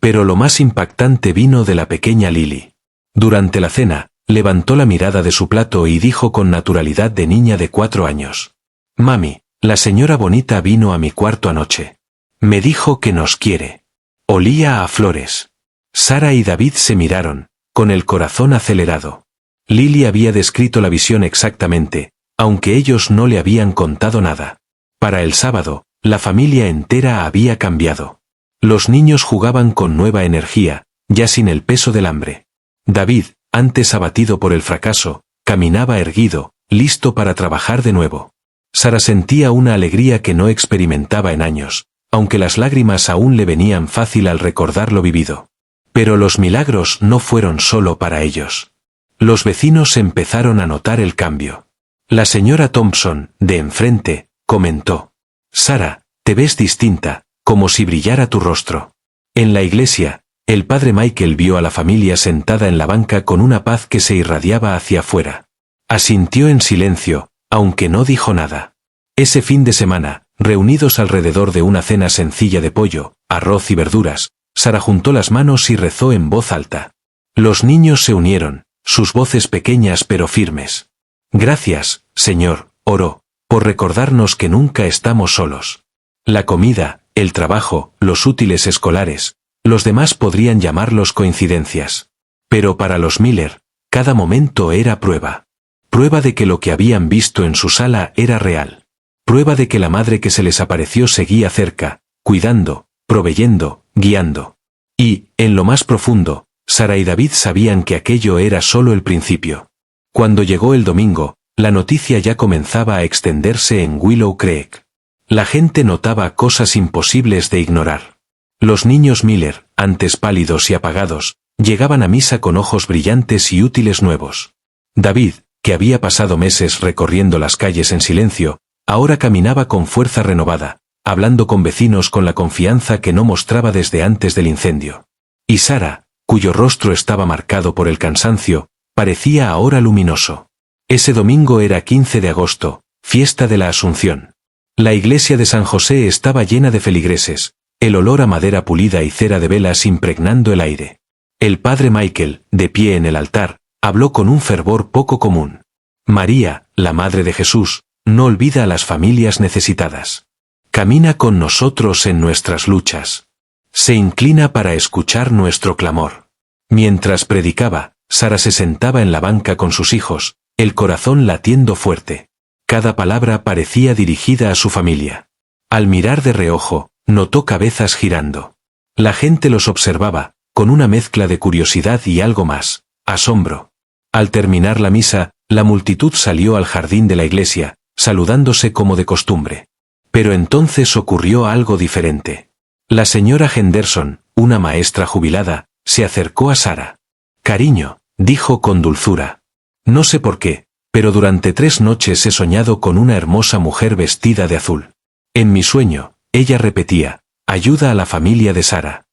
Pero lo más impactante vino de la pequeña Lily. Durante la cena, levantó la mirada de su plato y dijo con naturalidad de niña de 4 años: «Mami, la señora bonita vino a mi cuarto anoche. Me dijo que nos quiere». Olía a flores. Sara y David se miraron, con el corazón acelerado. Lily había descrito la visión exactamente, aunque ellos no le habían contado nada. Para el sábado, la familia entera había cambiado. Los niños jugaban con nueva energía, ya sin el peso del hambre. David, antes abatido por el fracaso, caminaba erguido, listo para trabajar de nuevo. Sara sentía una alegría que no experimentaba en años, aunque las lágrimas aún le venían fácil al recordar lo vivido. Pero los milagros no fueron solo para ellos. Los vecinos empezaron a notar el cambio. La señora Thompson, de enfrente, comentó: «Sara, te ves distinta, como si brillara tu rostro». En la iglesia, el padre Michael vio a la familia sentada en la banca con una paz que se irradiaba hacia afuera. Asintió en silencio, aunque no dijo nada. Ese fin de semana, reunidos alrededor de una cena sencilla de pollo, arroz y verduras, Sara juntó las manos y rezó en voz alta. Los niños se unieron, sus voces pequeñas pero firmes. «Gracias, Señor», oró, «por recordarnos que nunca estamos solos». La comida, el trabajo, los útiles escolares, los demás podrían llamarlos coincidencias. Pero para los Miller, cada momento era prueba. Prueba de que lo que habían visto en su sala era real. Prueba de que la madre que se les apareció seguía cerca, cuidando, proveyendo, guiando. Y, en lo más profundo, Sara y David sabían que aquello era solo el principio. Cuando llegó el domingo, la noticia ya comenzaba a extenderse en Willow Creek. La gente notaba cosas imposibles de ignorar. Los niños Miller, antes pálidos y apagados, llegaban a misa con ojos brillantes y útiles nuevos. David, que había pasado meses recorriendo las calles en silencio, ahora caminaba con fuerza renovada, hablando con vecinos con la confianza que no mostraba desde antes del incendio. Y Sara, cuyo rostro estaba marcado por el cansancio, parecía ahora luminoso. Ese domingo era 15 de agosto, fiesta de la Asunción. La iglesia de San José estaba llena de feligreses, el olor a madera pulida y cera de velas impregnando el aire. El padre Michael, de pie en el altar, habló con un fervor poco común. María, la Madre de Jesús, no olvida a las familias necesitadas. Camina con nosotros en nuestras luchas. Se inclina para escuchar nuestro clamor. Mientras predicaba, Sara se sentaba en la banca con sus hijos, el corazón latiendo fuerte. Cada palabra parecía dirigida a su familia. Al mirar de reojo, notó cabezas girando. La gente los observaba, con una mezcla de curiosidad y algo más, asombro. Al terminar la misa, la multitud salió al jardín de la iglesia, saludándose como de costumbre. Pero entonces ocurrió algo diferente. La señora Henderson, una maestra jubilada, se acercó a Sara. «Cariño», dijo con dulzura. «No sé por qué, pero durante 3 noches he soñado con una hermosa mujer vestida de azul. En mi sueño, ella repetía, ayuda a la familia de Sara».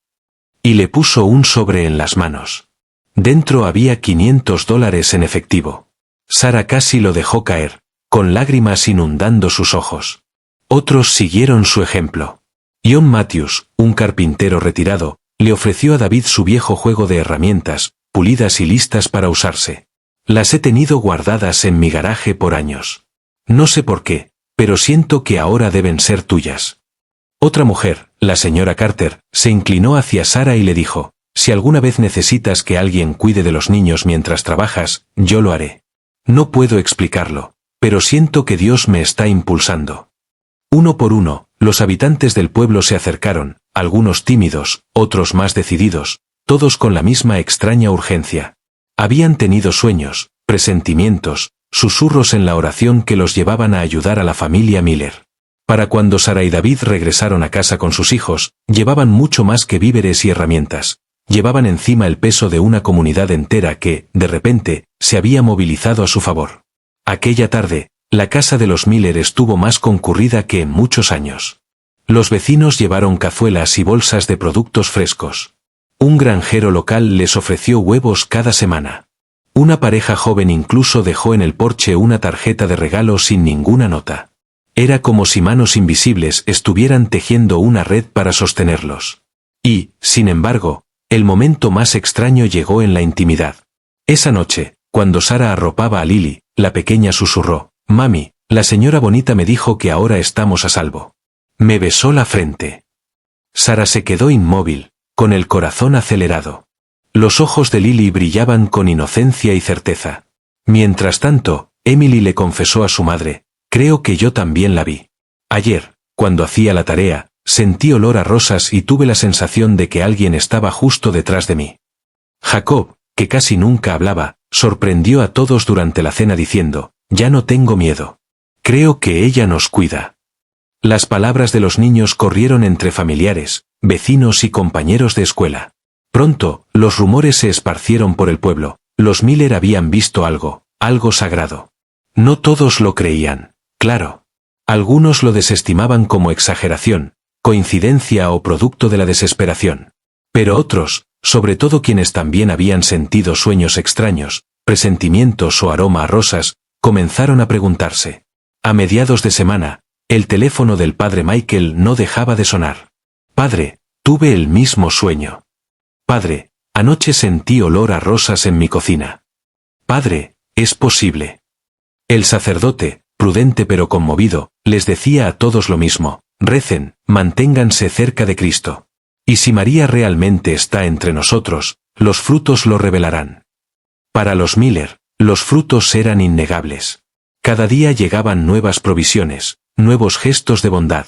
Y le puso un sobre en las manos. Dentro había $500 en efectivo. Sara casi lo dejó caer, con lágrimas inundando sus ojos. Otros siguieron su ejemplo. John Matthews, un carpintero retirado, le ofreció a David su viejo juego de herramientas, pulidas y listas para usarse. «Las he tenido guardadas en mi garaje por años. No sé por qué, pero siento que ahora deben ser tuyas». Otra mujer, la señora Carter, se inclinó hacia Sara y le dijo, «Si alguna vez necesitas que alguien cuide de los niños mientras trabajas, yo lo haré. No puedo explicarlo, pero siento que Dios me está impulsando». Uno por uno, los habitantes del pueblo se acercaron, algunos tímidos, otros más decididos, todos con la misma extraña urgencia. Habían tenido sueños, presentimientos, susurros en la oración que los llevaban a ayudar a la familia Miller. Para cuando Sara y David regresaron a casa con sus hijos, llevaban mucho más que víveres y herramientas. Llevaban encima el peso de una comunidad entera que, de repente, se había movilizado a su favor. Aquella tarde, la casa de los Miller estuvo más concurrida que en muchos años. Los vecinos llevaron cazuelas y bolsas de productos frescos. Un granjero local les ofreció huevos cada semana. Una pareja joven incluso dejó en el porche una tarjeta de regalo sin ninguna nota. Era como si manos invisibles estuvieran tejiendo una red para sostenerlos. Y, sin embargo, el momento más extraño llegó en la intimidad. Esa noche, cuando Sara arropaba a Lily, la pequeña susurró, «Mami, la señora bonita me dijo que ahora estamos a salvo». Me besó la frente. Sara se quedó inmóvil, con el corazón acelerado. Los ojos de Lily brillaban con inocencia y certeza. Mientras tanto, Emily le confesó a su madre: «Creo que yo también la vi. Ayer, cuando hacía la tarea, sentí olor a rosas y tuve la sensación de que alguien estaba justo detrás de mí». Jacob, que casi nunca hablaba, sorprendió a todos durante la cena diciendo: «Ya no tengo miedo. Creo que ella nos cuida». Las palabras de los niños corrieron entre familiares, vecinos y compañeros de escuela. Pronto, los rumores se esparcieron por el pueblo. Los Miller habían visto algo sagrado. No todos lo creían, claro. Algunos lo desestimaban como exageración, coincidencia o producto de la desesperación. Pero otros, sobre todo quienes también habían sentido sueños extraños, presentimientos o aroma a rosas, comenzaron a preguntarse. A mediados de semana, el teléfono del padre Michael no dejaba de sonar. «Padre, tuve el mismo sueño. Padre, anoche sentí olor a rosas en mi cocina. Padre, es posible». El sacerdote, prudente pero conmovido, les decía a todos lo mismo: «Recen, manténganse cerca de Cristo. Y si María realmente está entre nosotros, los frutos lo revelarán». Para los Miller, los frutos eran innegables. Cada día llegaban nuevas provisiones, nuevos gestos de bondad.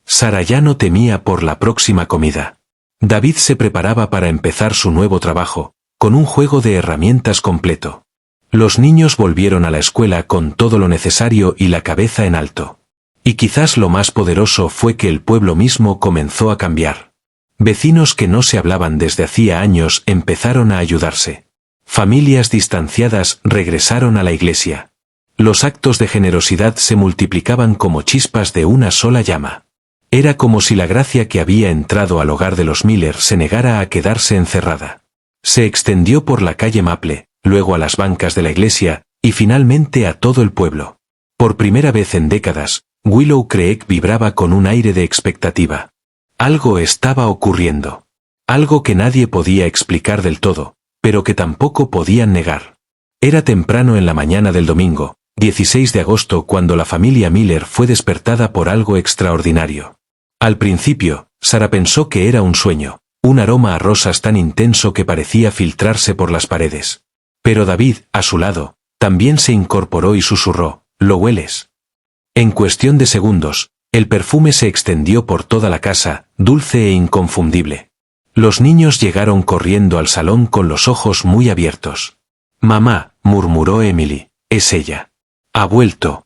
Sara ya no temía por la próxima comida. David se preparaba para empezar su nuevo trabajo, con un juego de herramientas completo. Los niños volvieron a la escuela con todo lo necesario y la cabeza en alto. Y quizás lo más poderoso fue que el pueblo mismo comenzó a cambiar. Vecinos que no se hablaban desde hacía años empezaron a ayudarse. Familias distanciadas regresaron a la iglesia. Los actos de generosidad se multiplicaban como chispas de una sola llama. Era como si la gracia que había entrado al hogar de los Miller se negara a quedarse encerrada. Se extendió por la calle Maple, luego a las bancas de la iglesia, y finalmente a todo el pueblo. Por primera vez en décadas, Willow Creek vibraba con un aire de expectativa. Algo estaba ocurriendo. Algo que nadie podía explicar del todo, pero que tampoco podían negar. Era temprano en la mañana del domingo, 16 de agosto, cuando la familia Miller fue despertada por algo extraordinario. Al principio, Sara pensó que era un sueño, un aroma a rosas tan intenso que parecía filtrarse por las paredes. Pero David, a su lado, también se incorporó y susurró: «¿Lo hueles?». En cuestión de segundos, el perfume se extendió por toda la casa, dulce e inconfundible. Los niños llegaron corriendo al salón con los ojos muy abiertos. «Mamá», murmuró Emily, «es ella. Ha vuelto».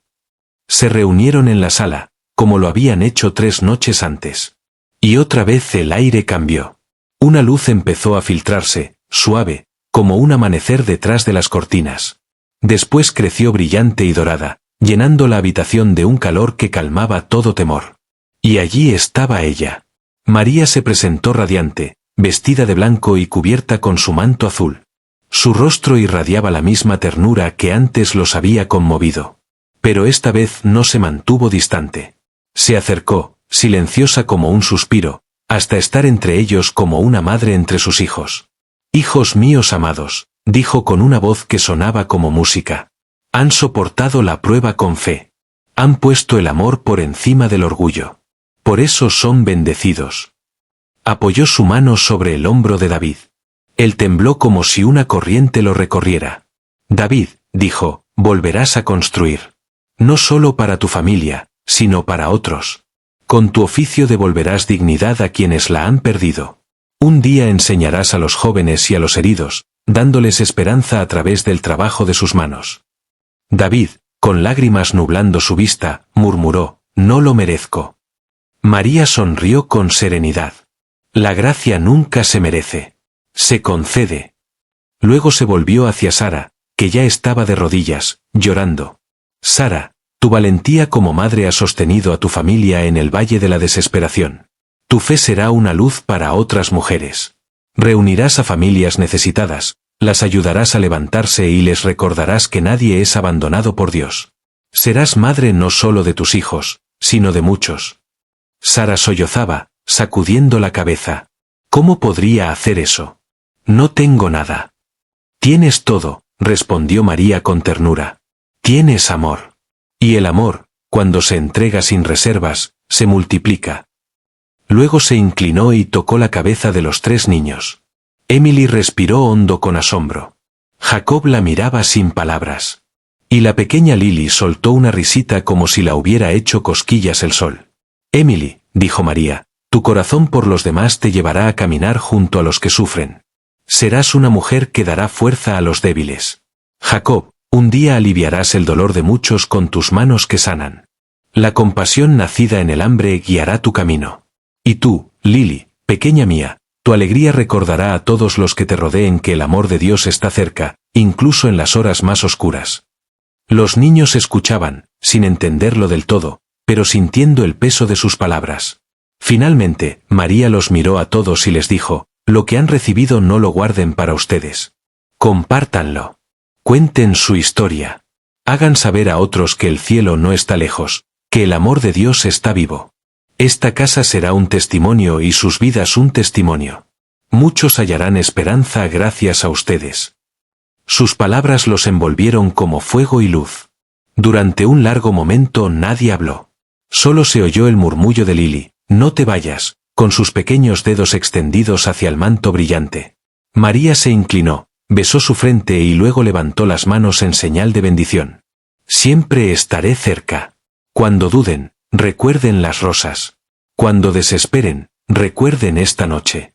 Se reunieron en la sala, como lo habían hecho 3 noches antes. Y otra vez el aire cambió. Una luz empezó a filtrarse, suave, como un amanecer detrás de las cortinas. Después creció brillante y dorada, llenando la habitación de un calor que calmaba todo temor. Y allí estaba ella. María se presentó radiante, vestida de blanco y cubierta con su manto azul. Su rostro irradiaba la misma ternura que antes los había conmovido. Pero esta vez no se mantuvo distante. Se acercó, silenciosa como un suspiro, hasta estar entre ellos como una madre entre sus hijos. «Hijos míos amados», dijo con una voz que sonaba como música. «Han soportado la prueba con fe. Han puesto el amor por encima del orgullo. Por eso son bendecidos». Apoyó su mano sobre el hombro de David. Él tembló como si una corriente lo recorriera. «David», dijo, «volverás a construir. No solo para tu familia, sino para otros. Con tu oficio devolverás dignidad a quienes la han perdido. Un día enseñarás a los jóvenes y a los heridos, dándoles esperanza a través del trabajo de sus manos». David, con lágrimas nublando su vista, murmuró: «No lo merezco». María sonrió con serenidad. «La gracia nunca se merece. Se concede». Luego se volvió hacia Sara, que ya estaba de rodillas, llorando. «Sara, tu valentía como madre ha sostenido a tu familia en el valle de la desesperación. Tu fe será una luz para otras mujeres. Reunirás a familias necesitadas, las ayudarás a levantarse y les recordarás que nadie es abandonado por Dios. Serás madre no solo de tus hijos, sino de muchos». Sara sollozaba, sacudiendo la cabeza. «¿Cómo podría hacer eso? No tengo nada». «Tienes todo», respondió María con ternura. «Tienes amor. Y el amor, cuando se entrega sin reservas, se multiplica». Luego se inclinó y tocó la cabeza de los 3 niños. Emily respiró hondo con asombro. Jacob la miraba sin palabras. Y la pequeña Lily soltó una risita como si la hubiera hecho cosquillas el sol. Emily, dijo María, tu corazón por los demás te llevará a caminar junto a los que sufren. Serás una mujer que dará fuerza a los débiles. Jacob, un día aliviarás el dolor de muchos con tus manos que sanan. La compasión nacida en el hambre guiará tu camino. Y tú, Lily, pequeña mía, tu alegría recordará a todos los que te rodeen que el amor de Dios está cerca, incluso en las horas más oscuras. Los niños escuchaban, sin entenderlo del todo, pero sintiendo el peso de sus palabras. Finalmente, María los miró a todos y les dijo, lo que han recibido no lo guarden para ustedes. Compártanlo. Cuenten su historia. Hagan saber a otros que el cielo no está lejos, que el amor de Dios está vivo. Esta casa será un testimonio y sus vidas un testimonio. Muchos hallarán esperanza gracias a ustedes. Sus palabras los envolvieron como fuego y luz. Durante un largo momento nadie habló. Solo se oyó el murmullo de Lily, no te vayas, con sus pequeños dedos extendidos hacia el manto brillante. María se inclinó, besó su frente y luego levantó las manos en señal de bendición. Siempre estaré cerca. Cuando duden, recuerden las rosas. Cuando desesperen, recuerden esta noche.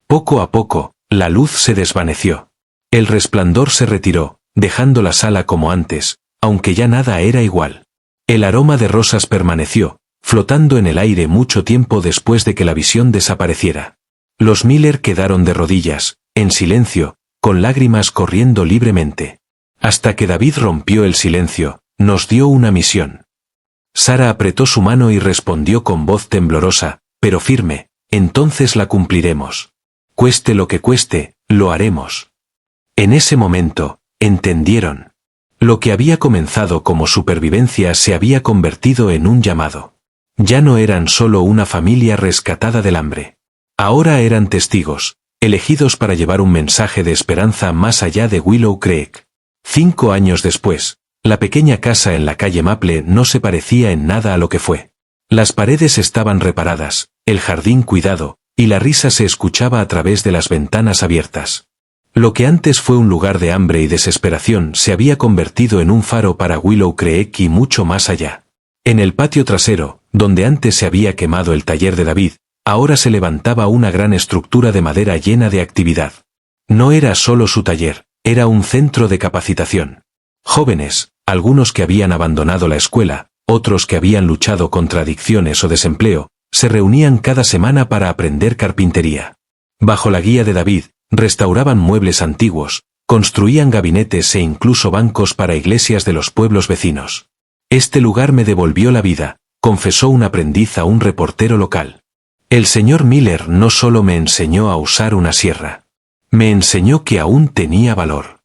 Poco a poco, la luz se desvaneció. El resplandor se retiró, dejando la sala como antes, aunque ya nada era igual. El aroma de rosas permaneció, flotando en el aire mucho tiempo después de que la visión desapareciera. Los Miller quedaron de rodillas, en silencio, con lágrimas corriendo libremente. Hasta que David rompió el silencio, nos dio una misión. Sara apretó su mano y respondió con voz temblorosa, pero firme, entonces la cumpliremos. Cueste lo que cueste, lo haremos. En ese momento, entendieron. Lo que había comenzado como supervivencia se había convertido en un llamado. Ya no eran solo una familia rescatada del hambre. Ahora eran testigos, elegidos para llevar un mensaje de esperanza más allá de Willow Creek. 5 años después, la pequeña casa en la calle Maple no se parecía en nada a lo que fue. Las paredes estaban reparadas, el jardín cuidado, y la risa se escuchaba a través de las ventanas abiertas. Lo que antes fue un lugar de hambre y desesperación se había convertido en un faro para Willow Creek y mucho más allá. En el patio trasero, donde antes se había quemado el taller de David, ahora se levantaba una gran estructura de madera llena de actividad. No era solo su taller, era un centro de capacitación. Jóvenes, algunos que habían abandonado la escuela, otros que habían luchado contra adicciones o desempleo, se reunían cada semana para aprender carpintería. Bajo la guía de David, restauraban muebles antiguos, construían gabinetes e incluso bancos para iglesias de los pueblos vecinos. Este lugar me devolvió la vida, confesó un aprendiz a un reportero local. El señor Miller no solo me enseñó a usar una sierra. Me enseñó que aún tenía valor.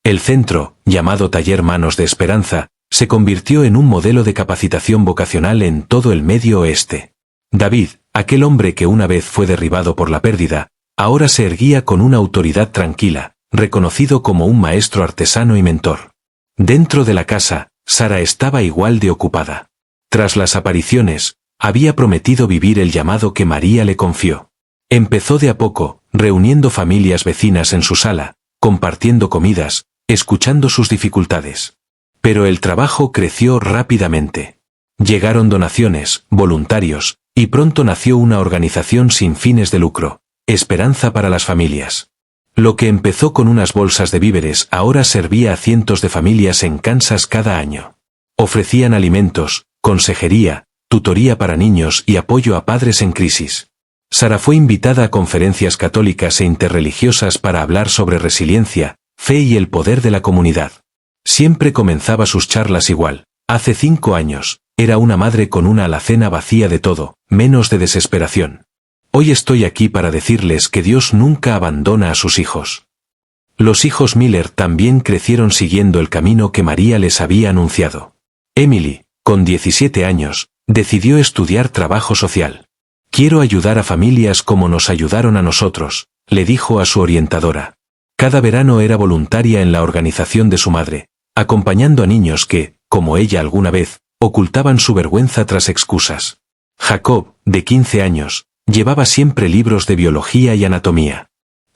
El centro, llamado Taller Manos de Esperanza, se convirtió en un modelo de capacitación vocacional en todo el Medio Oeste. David, aquel hombre que una vez fue derribado por la pérdida, ahora se erguía con una autoridad tranquila, reconocido como un maestro artesano y mentor. Dentro de la casa, Sara estaba igual de ocupada. Tras las apariciones, había prometido vivir el llamado que María le confió. Empezó de a poco, reuniendo familias vecinas en su sala, compartiendo comidas, escuchando sus dificultades. Pero el trabajo creció rápidamente. Llegaron donaciones, voluntarios, y pronto nació una organización sin fines de lucro, Esperanza para las Familias. Lo que empezó con unas bolsas de víveres ahora servía a cientos de familias en Kansas cada año. Ofrecían alimentos, consejería, tutoría para niños y apoyo a padres en crisis. Sara fue invitada a conferencias católicas e interreligiosas para hablar sobre resiliencia, fe y el poder de la comunidad. Siempre comenzaba sus charlas igual. Hace 5 años, era una madre con una alacena vacía de todo, menos de desesperación. Hoy estoy aquí para decirles que Dios nunca abandona a sus hijos. Los hijos Miller también crecieron siguiendo el camino que María les había anunciado. Emily, con 17 años, decidió estudiar trabajo social. Quiero ayudar a familias como nos ayudaron a nosotros, le dijo a su orientadora. Cada verano era voluntaria en la organización de su madre, acompañando a niños que, como ella alguna vez, ocultaban su vergüenza tras excusas. Jacob, de 15 años, llevaba siempre libros de biología y anatomía.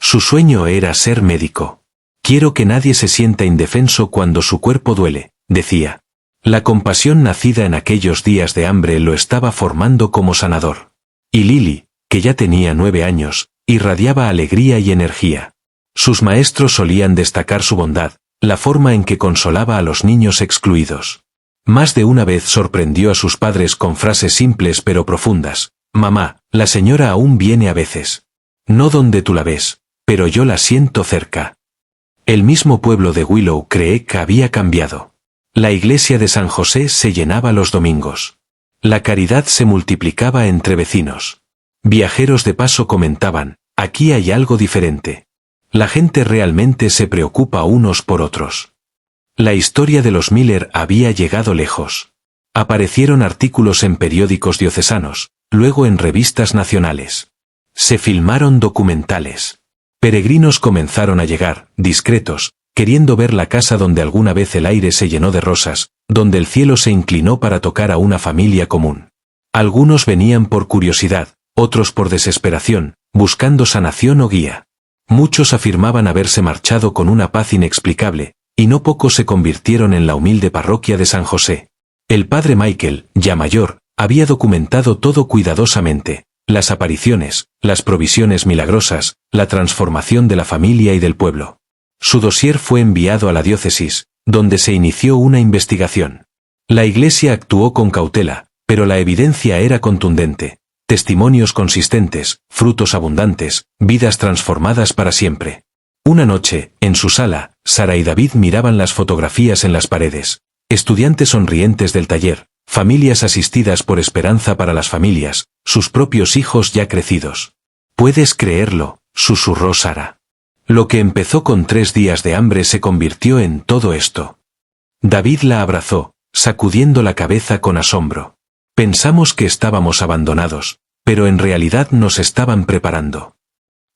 Su sueño era ser médico. Quiero que nadie se sienta indefenso cuando su cuerpo duele, decía. La compasión nacida en aquellos días de hambre lo estaba formando como sanador. Y Lily, que ya tenía 9 años, irradiaba alegría y energía. Sus maestros solían destacar su bondad, la forma en que consolaba a los niños excluidos. Más de una vez sorprendió a sus padres con frases simples pero profundas. Mamá, la señora aún viene a veces. No donde tú la ves, pero yo la siento cerca. El mismo pueblo de Willow Creek había cambiado. La iglesia de San José se llenaba los domingos. La caridad se multiplicaba entre vecinos. Viajeros de paso comentaban, aquí hay algo diferente. La gente realmente se preocupa unos por otros. La historia de los Miller había llegado lejos. Aparecieron artículos en periódicos diocesanos, luego en revistas nacionales. Se filmaron documentales. Peregrinos comenzaron a llegar, discretos, queriendo ver la casa donde alguna vez el aire se llenó de rosas, donde el cielo se inclinó para tocar a una familia común. Algunos venían por curiosidad, otros por desesperación, buscando sanación o guía. Muchos afirmaban haberse marchado con una paz inexplicable, y no pocos se convirtieron en la humilde parroquia de San José. El padre Michael, ya mayor, había documentado todo cuidadosamente, las apariciones, las provisiones milagrosas, la transformación de la familia y del pueblo. Su dossier fue enviado a la diócesis, donde se inició una investigación. La iglesia actuó con cautela, pero la evidencia era contundente. Testimonios consistentes, frutos abundantes, vidas transformadas para siempre. Una noche, en su sala, Sara y David miraban las fotografías en las paredes. Estudiantes sonrientes del taller, familias asistidas por Esperanza para las Familias, sus propios hijos ya crecidos. «¿Puedes creerlo?», susurró Sara. Lo que empezó con 3 días de hambre se convirtió en todo esto. David la abrazó, sacudiendo la cabeza con asombro. Pensamos que estábamos abandonados, pero en realidad nos estaban preparando.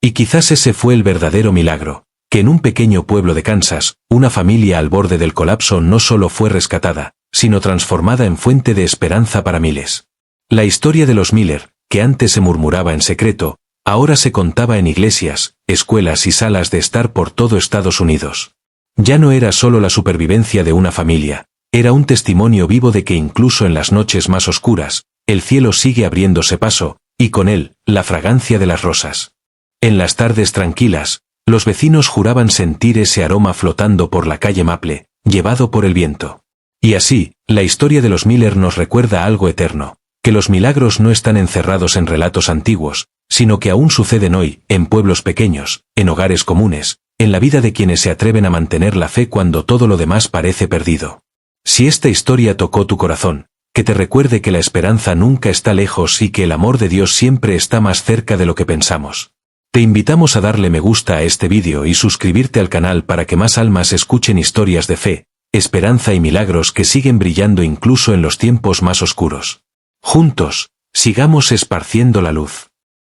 Y quizás ese fue el verdadero milagro, que en un pequeño pueblo de Kansas, una familia al borde del colapso no solo fue rescatada, sino transformada en fuente de esperanza para miles. La historia de los Miller, que antes se murmuraba en secreto, ahora se contaba en iglesias, escuelas y salas de estar por todo Estados Unidos. Ya no era solo la supervivencia de una familia, era un testimonio vivo de que incluso en las noches más oscuras, el cielo sigue abriéndose paso, y con él, la fragancia de las rosas. En las tardes tranquilas, los vecinos juraban sentir ese aroma flotando por la calle Maple, llevado por el viento. Y así, la historia de los Miller nos recuerda algo eterno, que los milagros no están encerrados en relatos antiguos, sino que aún suceden hoy, en pueblos pequeños, en hogares comunes, en la vida de quienes se atreven a mantener la fe cuando todo lo demás parece perdido. Si esta historia tocó tu corazón, que te recuerde que la esperanza nunca está lejos y que el amor de Dios siempre está más cerca de lo que pensamos. Te invitamos a darle me gusta a este vídeo y suscribirte al canal para que más almas escuchen historias de fe, esperanza y milagros que siguen brillando incluso en los tiempos más oscuros. Juntos, sigamos esparciendo la luz.